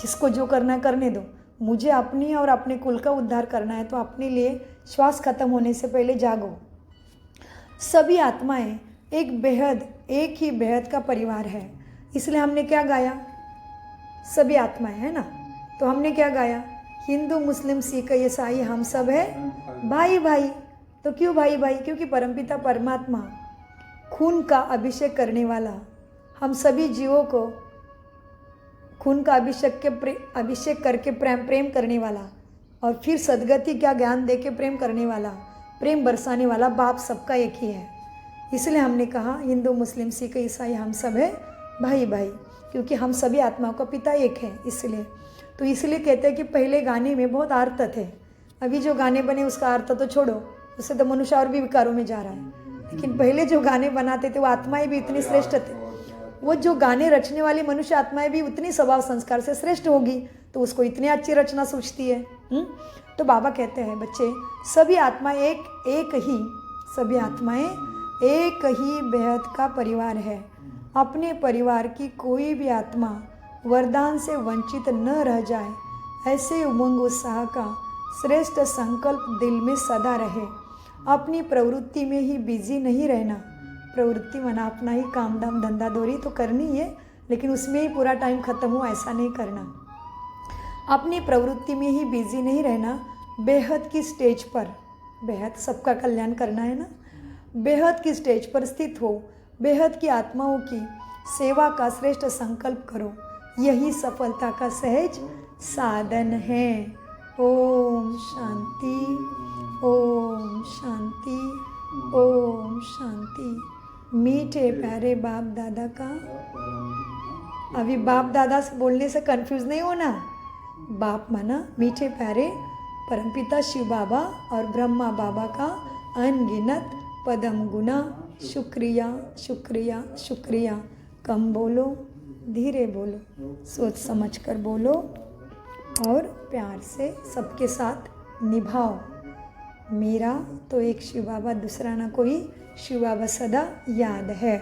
जिसको जो करना करने दो। मुझे अपनी और अपने कुल का उद्धार करना है तो अपने लिए श्वास खत्म होने से पहले जागो। सभी आत्माएं एक ही बेहद का परिवार है। इसलिए हमने क्या गाया? सभी आत्माएं, है ना? तो हमने क्या गाया? हिंदू मुस्लिम सिख ईसाई हम सब है भाई भाई। तो क्यों भाई भाई? क्योंकि परमपिता परमात्मा खून का अभिषेक करने वाला, हम सभी जीवों को खून का अभिषेक करके प्रेम करने वाला और फिर सदगति का ज्ञान दे के प्रेम करने वाला, प्रेम बरसाने वाला बाप सबका एक ही है। इसलिए हमने कहा हिंदू मुस्लिम सिख ईसाई हम सब है भाई भाई, क्योंकि हम सभी आत्माओं का पिता एक है। इसलिए कहते हैं कि पहले गाने में बहुत अर्थ थे। अभी जो गाने बने उसका अर्थ तो छोड़ो, उससे तो मनुष्य और भी विकारों में जा रहा है। लेकिन पहले जो गाने बनाते थे वो आत्माएं भी इतनी श्रेष्ठ थे। वो जो गाने रचने वाली मनुष्य आत्माएं भी उतनी स्वभाव संस्कार से श्रेष्ठ होगी, तो उसको इतनी अच्छी रचना सोचती है। तो बाबा कहते हैं बच्चे, सभी आत्माएं सभी आत्माएं एक ही बेहद का परिवार है। अपने परिवार की कोई भी आत्मा वरदान से वंचित न रह जाए, ऐसे उमंग उत्साह का श्रेष्ठ संकल्प दिल में सदा रहे। अपनी प्रवृत्ति में ही बिजी नहीं रहना। प्रवृत्ति मना अपना ही काम दाम धंधा दौरी तो करनी है, लेकिन उसमें ही पूरा टाइम खत्म हो ऐसा नहीं करना। अपनी प्रवृत्ति में ही बिजी नहीं रहना। बेहद की स्टेज पर, बेहद सबका कल्याण करना है ना, बेहद की स्टेज पर स्थित हो, बेहद की आत्माओं की सेवा का श्रेष्ठ संकल्प करो। यही सफलता का सहज साधन है। ओम शांति, ओम शांति, ओम शांति। मीठे प्यारे बाप दादा का, अभी बाप दादा से बोलने से कंफ्यूज नहीं होना। बाप माना मीठे प्यारे परमपिता शिव बाबा और ब्रह्मा बाबा का अनगिनत पदम गुना शुक्रिया शुक्रिया शुक्रिया। कम बोलो, धीरे बोलो, सोच समझ कर बोलो और प्यार से सबके साथ निभाओ। मेरा तो एक शिव बाबा, दूसरा ना कोई, शिव बाबा सदा याद है।